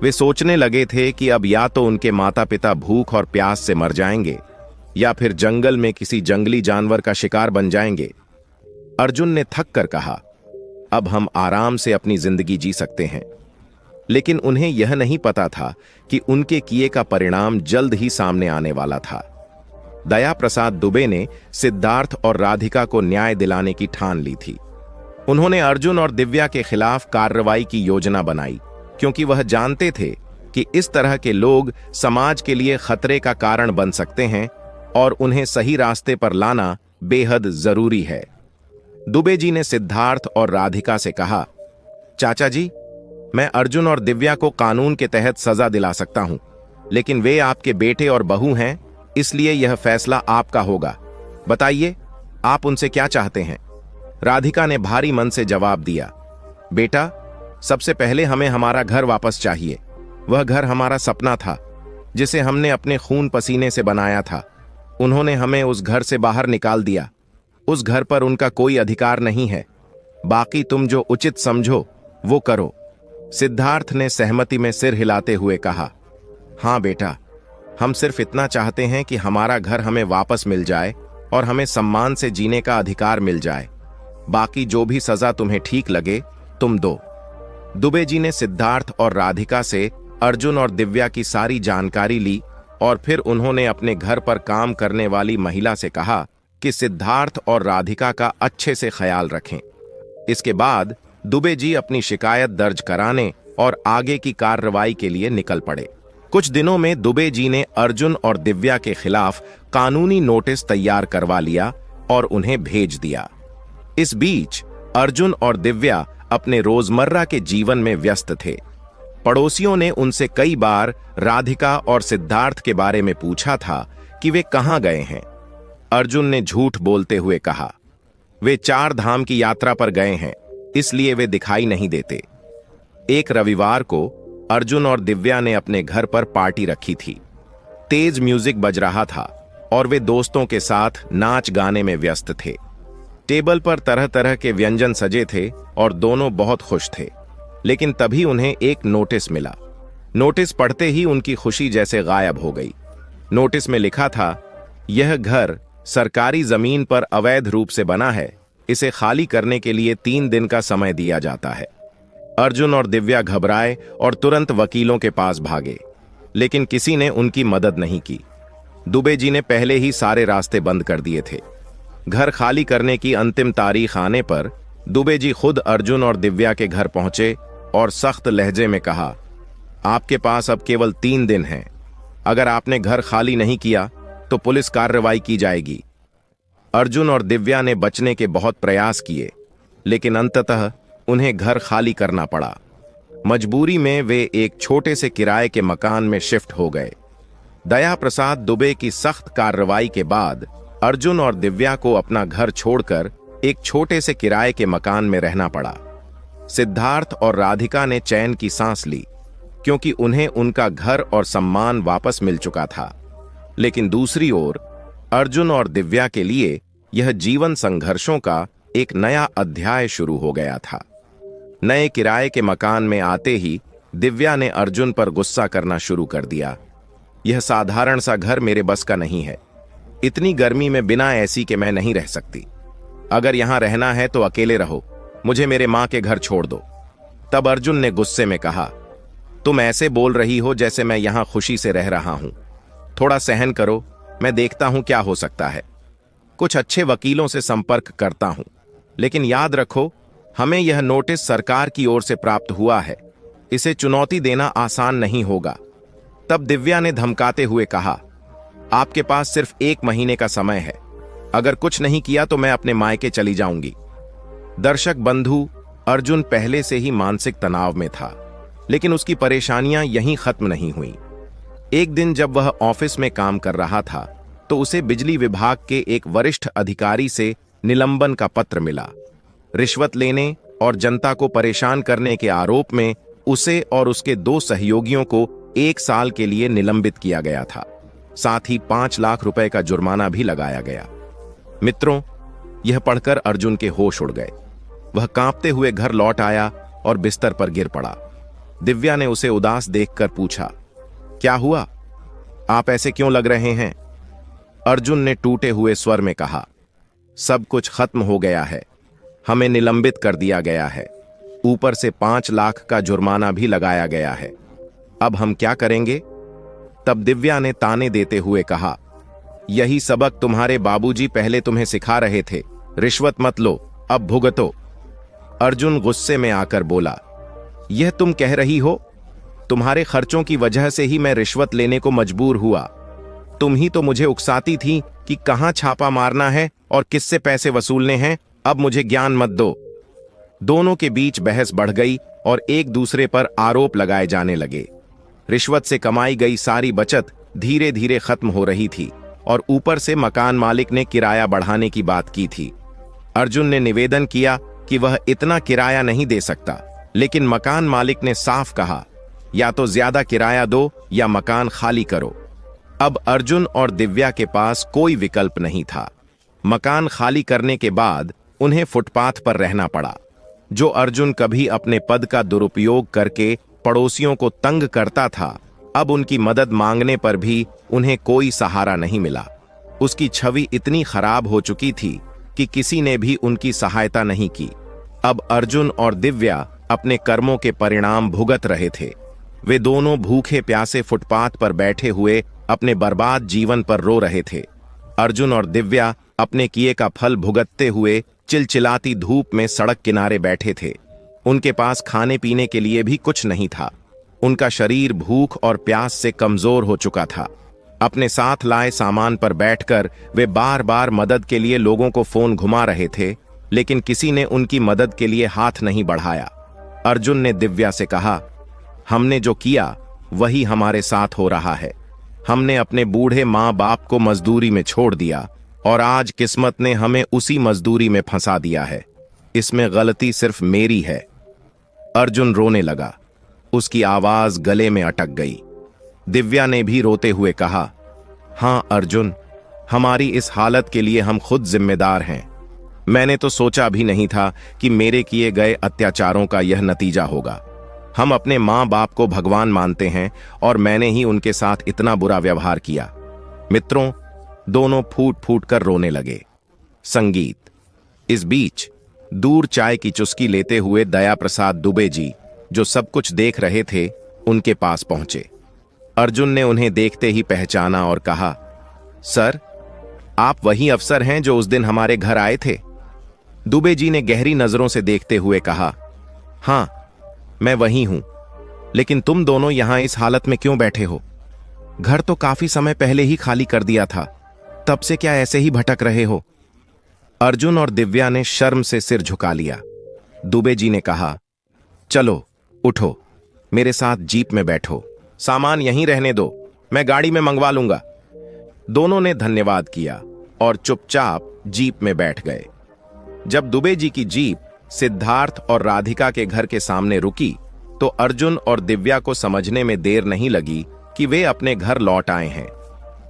वे सोचने लगे थे कि अब या तो उनके माता पिता भूख और प्यास से मर जाएंगे, या फिर जंगल में किसी जंगली जानवर का शिकार बन जाएंगे। अर्जुन ने थक कर कहा, अब हम आराम से अपनी जिंदगी जी सकते हैं। लेकिन उन्हें यह नहीं पता था कि उनके किए का परिणाम जल्द ही सामने आने वाला था। दया प्रसाद दुबे ने सिद्धार्थ और राधिका को न्याय दिलाने की ठान ली थी। उन्होंने अर्जुन और दिव्या के खिलाफ कार्रवाई की योजना बनाई, क्योंकि वह जानते थे कि इस तरह के लोग समाज के लिए खतरे का कारण बन सकते हैं और उन्हें सही रास्ते पर लाना बेहद जरूरी है। दुबे जी ने सिद्धार्थ और राधिका से कहा, चाचा जी, मैं अर्जुन और दिव्या को कानून के तहत सजा दिला सकता हूं, लेकिन वे आपके बेटे और बहू हैं, इसलिए यह फैसला आपका होगा। बताइए, आप उनसे क्या चाहते हैं? राधिका ने भारी मन से जवाब दिया, बेटा, सबसे पहले हमें हमारा घर वापस चाहिए। वह घर हमारा सपना था, जिसे हमने अपने खून पसीने से बनाया था। उन्होंने हमें उस घर से बाहर निकाल दिया। उस घर पर उनका कोई अधिकार नहीं है। बाकी तुम जो उचित समझो वो करो। सिद्धार्थ ने सहमति में सिर हिलाते हुए कहा, हाँ बेटा, हम सिर्फ इतना चाहते हैं कि हमारा घर हमें वापस मिल जाए और हमें सम्मान से जीने का अधिकार मिल जाए। बाकी जो भी सजा तुम्हें ठीक लगे तुम दो। दुबे जी ने सिद्धार्थ और राधिका से अर्जुन और दिव्या की सारी जानकारी ली और फिर उन्होंने अपने घर पर काम करने वाली महिला से कहा कि सिद्धार्थ और राधिका का अच्छे से ख्याल रखें। इसके बाद दुबे जी अपनी शिकायत दर्ज कराने और आगे की कार्रवाई के लिए निकल पड़े। कुछ दिनों में दुबे जी ने अर्जुन और दिव्या के खिलाफ कानूनी नोटिस तैयार करवा लिया और उन्हें भेज दिया। इस बीच अर्जुन और दिव्या अपने रोजमर्रा के जीवन में व्यस्त थे। पड़ोसियों ने उनसे कई बार राधिका और सिद्धार्थ के बारे में पूछा था कि वे कहां गए हैं। अर्जुन ने झूठ बोलते हुए कहा, वे 4 धाम की यात्रा पर गए हैं, इसलिए वे दिखाई नहीं देते। एक रविवार को अर्जुन और दिव्या ने अपने घर पर पार्टी रखी थी। तेज म्यूजिक बज रहा था और वे दोस्तों के साथ नाच गाने में व्यस्त थे। टेबल पर तरह तरह के व्यंजन सजे थे और दोनों बहुत खुश थे। लेकिन तभी उन्हें एक नोटिस मिला। नोटिस पढ़ते ही उनकी खुशी जैसे गायब हो गई। नोटिस में लिखा था, यह घर सरकारी जमीन पर अवैध रूप से बना है, इसे खाली करने के लिए 3 दिन का समय दिया जाता है। अर्जुन और दिव्या घबराए और तुरंत वकीलों के पास भागे, लेकिन किसी ने उनकी मदद नहीं की। दुबे जी ने पहले ही सारे रास्ते बंद कर दिए थे। घर खाली करने की अंतिम तारीख आने पर दुबे जी खुद अर्जुन और दिव्या के घर पहुंचे और सख्त लहजे में कहा, आपके पास अब केवल 3 दिन हैं। अगर आपने घर खाली नहीं किया तो पुलिस कार्रवाई की जाएगी। अर्जुन और दिव्या ने बचने के बहुत प्रयास किए, लेकिन अंततः उन्हें घर खाली करना पड़ा। मजबूरी में वे एक छोटे से किराए के मकान में शिफ्ट हो गए। दया प्रसाद दुबे की सख्त कार्रवाई के बाद अर्जुन और दिव्या को अपना घर छोड़कर एक छोटे से किराए के मकान में रहना पड़ा। सिद्धार्थ और राधिका ने चैन की सांस ली, क्योंकि उन्हें उनका घर और सम्मान वापस मिल चुका था। लेकिन दूसरी ओर अर्जुन और दिव्या के लिए यह जीवन संघर्षों का एक नया अध्याय शुरू हो गया था। नए किराए के मकान में आते ही दिव्या ने अर्जुन पर गुस्सा करना शुरू कर दिया। यह साधारण सा घर मेरे बस का नहीं है। इतनी गर्मी में बिना एसी के मैं नहीं रह सकती। अगर यहां रहना है तो अकेले रहो, मुझे मेरे मां के घर छोड़ दो। तब अर्जुन ने गुस्से में कहा, तुम ऐसे बोल रही हो जैसे मैं यहां खुशी से रह रहा हूं। थोड़ा सहन करो, मैं देखता हूं क्या हो सकता है। कुछ अच्छे वकीलों से संपर्क करता हूं, लेकिन याद रखो, हमें यह नोटिस सरकार की ओर से प्राप्त हुआ है। इसे चुनौती देना आसान नहीं होगा। तब दिव्या ने धमकाते हुए कहा, आपके पास सिर्फ 1 महीने का समय है। अगर कुछ नहीं किया तो मैं अपने मायके चली जाऊंगी। दर्शक बंधु, अर्जुन पहले से ही मानसिक तनाव में था, लेकिन उसकी परेशानियां यहीं खत्म नहीं हुई। एक दिन जब वह ऑफिस में काम कर रहा था तो उसे बिजली विभाग के एक वरिष्ठ अधिकारी से निलंबन का पत्र मिला। रिश्वत लेने और जनता को परेशान करने के आरोप में उसे और उसके 2 सहयोगियों को 1 साल के लिए निलंबित किया गया था। साथ ही 5 लाख रुपए का जुर्माना भी लगाया गया। मित्रों, यह पढ़कर अर्जुन के होश उड़ गए। वह कांपते हुए घर लौट आया और बिस्तर पर गिर पड़ा। दिव्या ने उसे उदास देखकर पूछा, क्या हुआ? आप ऐसे क्यों लग रहे हैं? अर्जुन ने टूटे हुए स्वर में कहा, सब कुछ खत्म हो गया है। हमें निलंबित कर दिया गया है। ऊपर से 5 लाख का जुर्माना भी लगाया गया है। अब हम क्या करेंगे? तब दिव्या ने ताने देते हुए कहा, यही सबक तुम्हारे बाबूजी पहले तुम्हें सिखा रहे थे। रिश्वत मत लो, अब भुगतो। अर्जुन गुस्से में आकर बोला, यह तुम कह रही हो? तुम्हारे खर्चों की वजह से ही मैं रिश्वत लेने को मजबूर हुआ। तुम ही तो मुझे उकसाती थी कि कहां छापा मारना है और किससे पैसे वसूलने हैं, अब मुझे ज्ञान मत दो। दोनों के बीच बहस बढ़ गई और एक दूसरे पर आरोप लगाए जाने लगे। रिश्वत से कमाई गई सारी बचत धीरे धीरे खत्म हो रही थी और ऊपर से मकान मालिक ने किराया बढ़ाने की बात की थी। अर्जुन ने निवेदन किया कि वह इतना किराया नहीं दे सकता, लेकिन मकान मालिक ने साफ कहा, या तो ज्यादा किराया दो या मकान खाली करो। अब अर्जुन और दिव्या के पास कोई विकल्प नहीं था। मकान खाली करने के बाद उन्हें फुटपाथ पर रहना पड़ा। जो अर्जुन कभी अपने पद का दुरुपयोग करके पड़ोसियों को तंग करता था, अब उनकी मदद मांगने पर भी उन्हें कोई सहारा नहीं मिला। उसकी छवि इतनी खराब हो चुकी थी कि किसी ने भी उनकी सहायता नहीं की। अब अर्जुन और दिव्या अपने कर्मों के परिणाम भुगत रहे थे। वे दोनों भूखे प्यासे फुटपाथ पर बैठे हुए अपने बर्बाद जीवन पर रो रहे थे। अर्जुन और दिव्या अपने किए का फल भुगतते हुए चिलचिलाती धूप में सड़क किनारे बैठे थे। उनके पास खाने पीने के लिए भी कुछ नहीं था। उनका शरीर भूख और प्यास से कमजोर हो चुका था। अपने साथ लाए सामान पर बैठकर वे बार बार मदद के लिए लोगों को फोन घुमा रहे थे, लेकिन किसी ने उनकी मदद के लिए हाथ नहीं बढ़ाया। अर्जुन ने दिव्या से कहा, हमने जो किया वही हमारे साथ हो रहा है। हमने अपने बूढ़े माँ बाप को मजदूरी में छोड़ दिया और आज किस्मत ने हमें उसी मजदूरी में फंसा दिया है। इसमें गलती सिर्फ मेरी है। अर्जुन रोने लगा। उसकी आवाज गले में अटक गई। दिव्या ने भी रोते हुए कहा, हां अर्जुन, हमारी इस हालत के लिए हम खुद जिम्मेदार हैं। मैंने तो सोचा भी नहीं था कि मेरे किए गए अत्याचारों का यह नतीजा होगा। हम अपने माँ बाप को भगवान मानते हैं और मैंने ही उनके साथ इतना बुरा व्यवहार किया। मित्रों, दोनों फूट फूट कर रोने लगे। संगीत। इस बीच दूर चाय की चुस्की लेते हुए दया प्रसाद दुबे जी, जो सब कुछ देख रहे थे, उनके पास पहुंचे। अर्जुन ने उन्हें देखते ही पहचाना और कहा, सर, आप वही अफसर हैं जो उस दिन हमारे घर आए थे? दुबे जी ने गहरी नजरों से देखते हुए कहा, हां, मैं वही हूं। लेकिन तुम दोनों यहां इस हालत में क्यों बैठे हो? घर तो काफी समय पहले ही खाली कर दिया था, तब से क्या ऐसे ही भटक रहे हो? अर्जुन और दिव्या ने शर्म से सिर झुका लिया। दुबे जी ने कहा, चलो उठो, मेरे साथ जीप में बैठो। सामान यहीं रहने दो, मैं गाड़ी में मंगवा लूंगा। दोनों ने धन्यवाद किया और चुपचाप जीप में बैठ गए। जब दुबे जी की जीप सिद्धार्थ और राधिका के घर के सामने रुकी, तो अर्जुन और दिव्या को समझने में देर नहीं लगी कि वे अपने घर लौट आए हैं।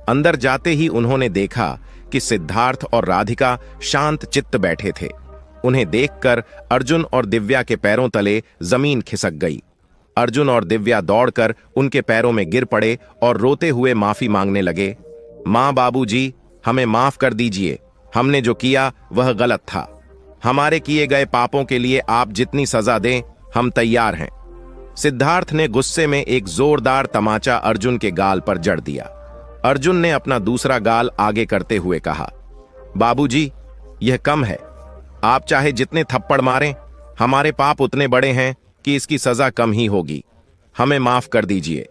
अंदर जाते ही उन्होंने देखा कि सिद्धार्थ और राधिका शांत चित्त बैठे थे। उन्हें देखकर अर्जुन और दिव्या के पैरों तले जमीन खिसक गई। अर्जुन और दिव्या दौड़कर उनके पैरों में गिर पड़े और रोते हुए माफी मांगने लगे। माँ बाबूजी, हमें माफ कर दीजिए, हमने जो किया वह गलत था। हमारे किए गए पापों के लिए आप जितनी सजा दें, हम तैयार हैं। सिद्धार्थ ने गुस्से में एक जोरदार तमाचा अर्जुन के गाल पर जड़ दिया। अर्जुन ने अपना दूसरा गाल आगे करते हुए कहा, बाबूजी, यह कम है। आप चाहे जितने थप्पड़ मारें, हमारे पाप उतने बड़े हैं कि इसकी सजा कम ही होगी। हमें माफ कर दीजिए।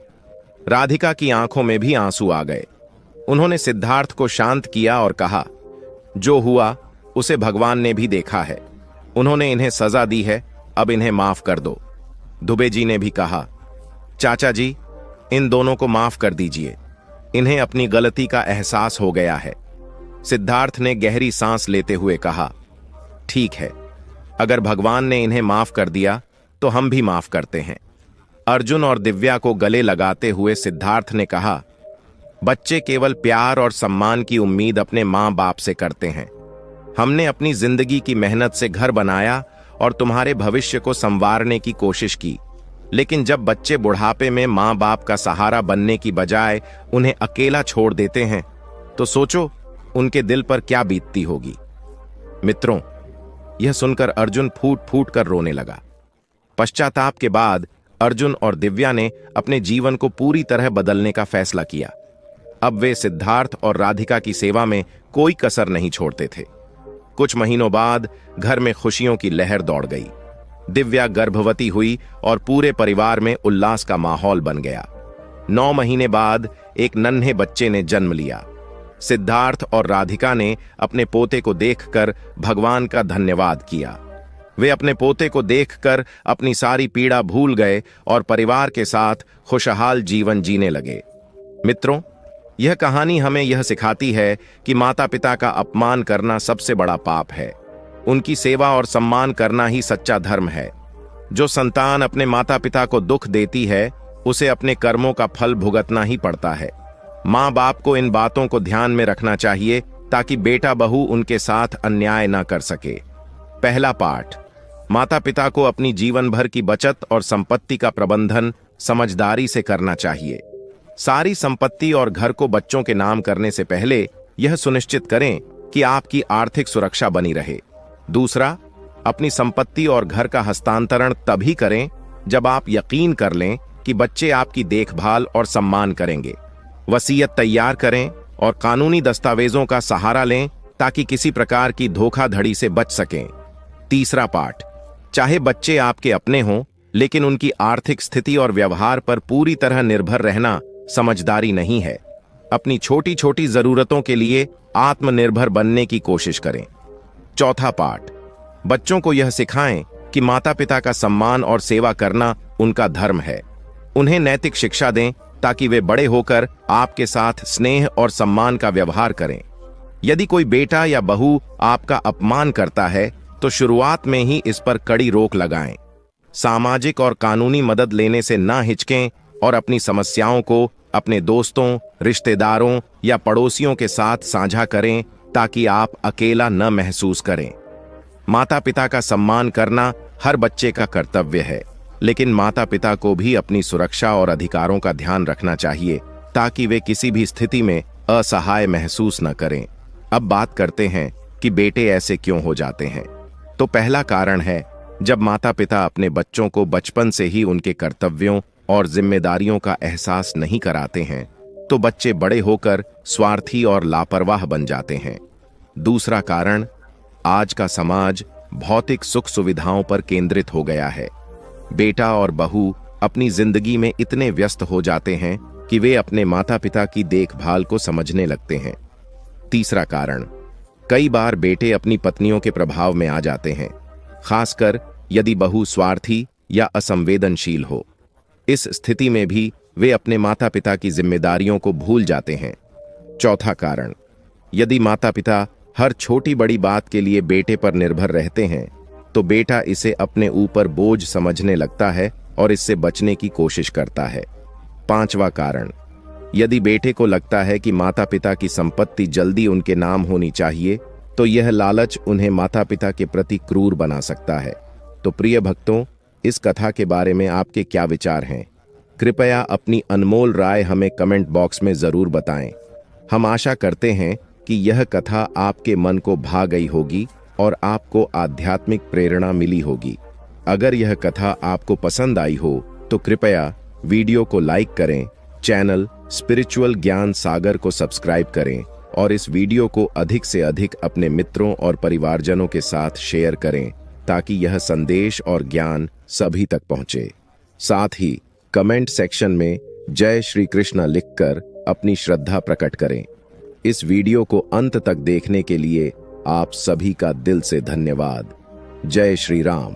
राधिका की आंखों में भी आंसू आ गए। उन्होंने सिद्धार्थ को शांत किया और कहा, जो हुआ उसे भगवान ने भी देखा है। उन्होंने इन्हें सजा दी है, अब इन्हें माफ कर दो। दुबे जी ने भी कहा, चाचा जी, इन दोनों को माफ कर दीजिए, इन्हें अपनी गलती का एहसास हो गया है। सिद्धार्थ ने गहरी सांस लेते हुए कहा, ठीक है, अगर भगवान ने इन्हें माफ कर दिया तो हम भी माफ करते हैं। अर्जुन और दिव्या को गले लगाते हुए सिद्धार्थ ने कहा, बच्चे केवल प्यार और सम्मान की उम्मीद अपने माँ बाप से करते हैं। हमने अपनी जिंदगी की मेहनत से घर बनाया और तुम्हारे भविष्य को संवारने की कोशिश की, लेकिन जब बच्चे बुढ़ापे में माँ बाप का सहारा बनने की बजाय उन्हें अकेला छोड़ देते हैं, तो सोचो उनके दिल पर क्या बीतती होगी। मित्रों, यह सुनकर अर्जुन फूट फूट कर रोने लगा। पश्चाताप के बाद अर्जुन और दिव्या ने अपने जीवन को पूरी तरह बदलने का फैसला किया। अब वे सिद्धार्थ और राधिका की सेवा में कोई कसर नहीं छोड़ते थे। कुछ महीनों बाद घर में खुशियों की लहर दौड़ गई। दिव्या गर्भवती हुई और पूरे परिवार में उल्लास का माहौल बन गया। 9 महीने बाद एक नन्हे बच्चे ने जन्म लिया। सिद्धार्थ और राधिका ने अपने पोते को देखकर भगवान का धन्यवाद किया। वे अपने पोते को देखकर अपनी सारी पीड़ा भूल गए और परिवार के साथ खुशहाल जीवन जीने लगे। मित्रों, यह कहानी हमें यह सिखाती है कि माता पिता का अपमान करना सबसे बड़ा पाप है। उनकी सेवा और सम्मान करना ही सच्चा धर्म है। जो संतान अपने माता पिता को दुख देती है, उसे अपने कर्मों का फल भुगतना ही पड़ता है। माँ बाप को इन बातों को ध्यान में रखना चाहिए ताकि बेटा बहू उनके साथ अन्याय न कर सके। पहला पाठ, माता पिता को अपनी जीवन भर की बचत और संपत्ति का प्रबंधन समझदारी से करना चाहिए। सारी संपत्ति और घर को बच्चों के नाम करने से पहले यह सुनिश्चित करें कि आपकी आर्थिक सुरक्षा बनी रहे। दूसरा, अपनी संपत्ति और घर का हस्तांतरण तभी करें जब आप यकीन कर लें कि बच्चे आपकी देखभाल और सम्मान करेंगे। वसीयत तैयार करें और कानूनी दस्तावेजों का सहारा लें ताकि किसी प्रकार की धोखाधड़ी से बच सकें। तीसरा पाठ, चाहे बच्चे आपके अपने हों, लेकिन उनकी आर्थिक स्थिति और व्यवहार पर पूरी तरह निर्भर रहना समझदारी नहीं है। अपनी छोटी छोटी जरूरतों के लिए आत्मनिर्भर बनने की कोशिश करें। चौथा पाठ, बच्चों को यह सिखाएं कि माता पिता का सम्मान और सेवा करना उनका धर्म है। उन्हें नैतिक शिक्षा दें ताकि वे बड़े होकर आपके साथ स्नेह और सम्मान का व्यवहार करें। यदि कोई बेटा या बहू आपका अपमान करता है तो शुरुआत में ही इस पर कड़ी रोक लगाएं। सामाजिक और कानूनी मदद लेने से ना हिचकें और अपनी समस्याओं को अपने दोस्तों, रिश्तेदारों या पड़ोसियों के साथ साझा करें ताकि आप अकेला न महसूस करें। माता पिता का सम्मान करना हर बच्चे का कर्तव्य है, लेकिन माता पिता को भी अपनी सुरक्षा और अधिकारों का ध्यान रखना चाहिए ताकि वे किसी भी स्थिति में असहाय महसूस न करें। अब बात करते हैं कि बेटे ऐसे क्यों हो जाते हैं। तो पहला कारण है, जब माता पिता अपने बच्चों को बचपन से ही उनके कर्तव्यों और जिम्मेदारियों का एहसास नहीं कराते हैं तो बच्चे बड़े होकर स्वार्थी और लापरवाह बन जाते हैं। दूसरा कारण, आज का समाज भौतिक सुख सुविधाओं पर केंद्रित हो गया है। बेटा और बहू अपनी जिंदगी में इतने व्यस्त हो जाते हैं कि वे अपने माता पिता की देखभाल को समझने लगते हैं। तीसरा कारण, कई बार बेटे अपनी पत्नियों के प्रभाव में आ जाते हैं, खासकर यदि बहू स्वार्थी या असंवेदनशील हो। इस स्थिति में भी वे अपने माता पिता की जिम्मेदारियों को भूल जाते हैं। चौथा कारण, यदि माता पिता हर छोटी बड़ी बात के लिए बेटे पर निर्भर रहते हैं तो बेटा इसे अपने ऊपर बोझ समझने लगता है और इससे बचने की कोशिश करता है। पांचवा कारण, यदि बेटे को लगता है कि माता पिता की संपत्ति जल्दी उनके नाम होनी चाहिए तो यह लालच उन्हें माता पिता के प्रति क्रूर बना सकता है। तो प्रिय भक्तों, इस कथा के बारे में आपके क्या विचार हैं? कृपया अपनी अनमोल राय हमें कमेंट बॉक्स में जरूर बताएं। हम आशा करते हैं कि यह कथा आपके मन को भा गई होगी और आपको आध्यात्मिक प्रेरणा मिली होगी। अगर यह कथा आपको पसंद आई हो तो कृपया वीडियो को लाइक करें, चैनल स्पिरिचुअल ज्ञान सागर को सब्सक्राइब करें और इस वीडियो को अधिक से अधिक अपने मित्रों और परिवारजनों के साथ शेयर करें ताकि यह संदेश और ज्ञान सभी तक पहुंचे। साथ ही कमेंट सेक्शन में जय श्री कृष्ण लिखकर अपनी श्रद्धा प्रकट करें। इस वीडियो को अंत तक देखने के लिए आप सभी का दिल से धन्यवाद। जय श्री राम।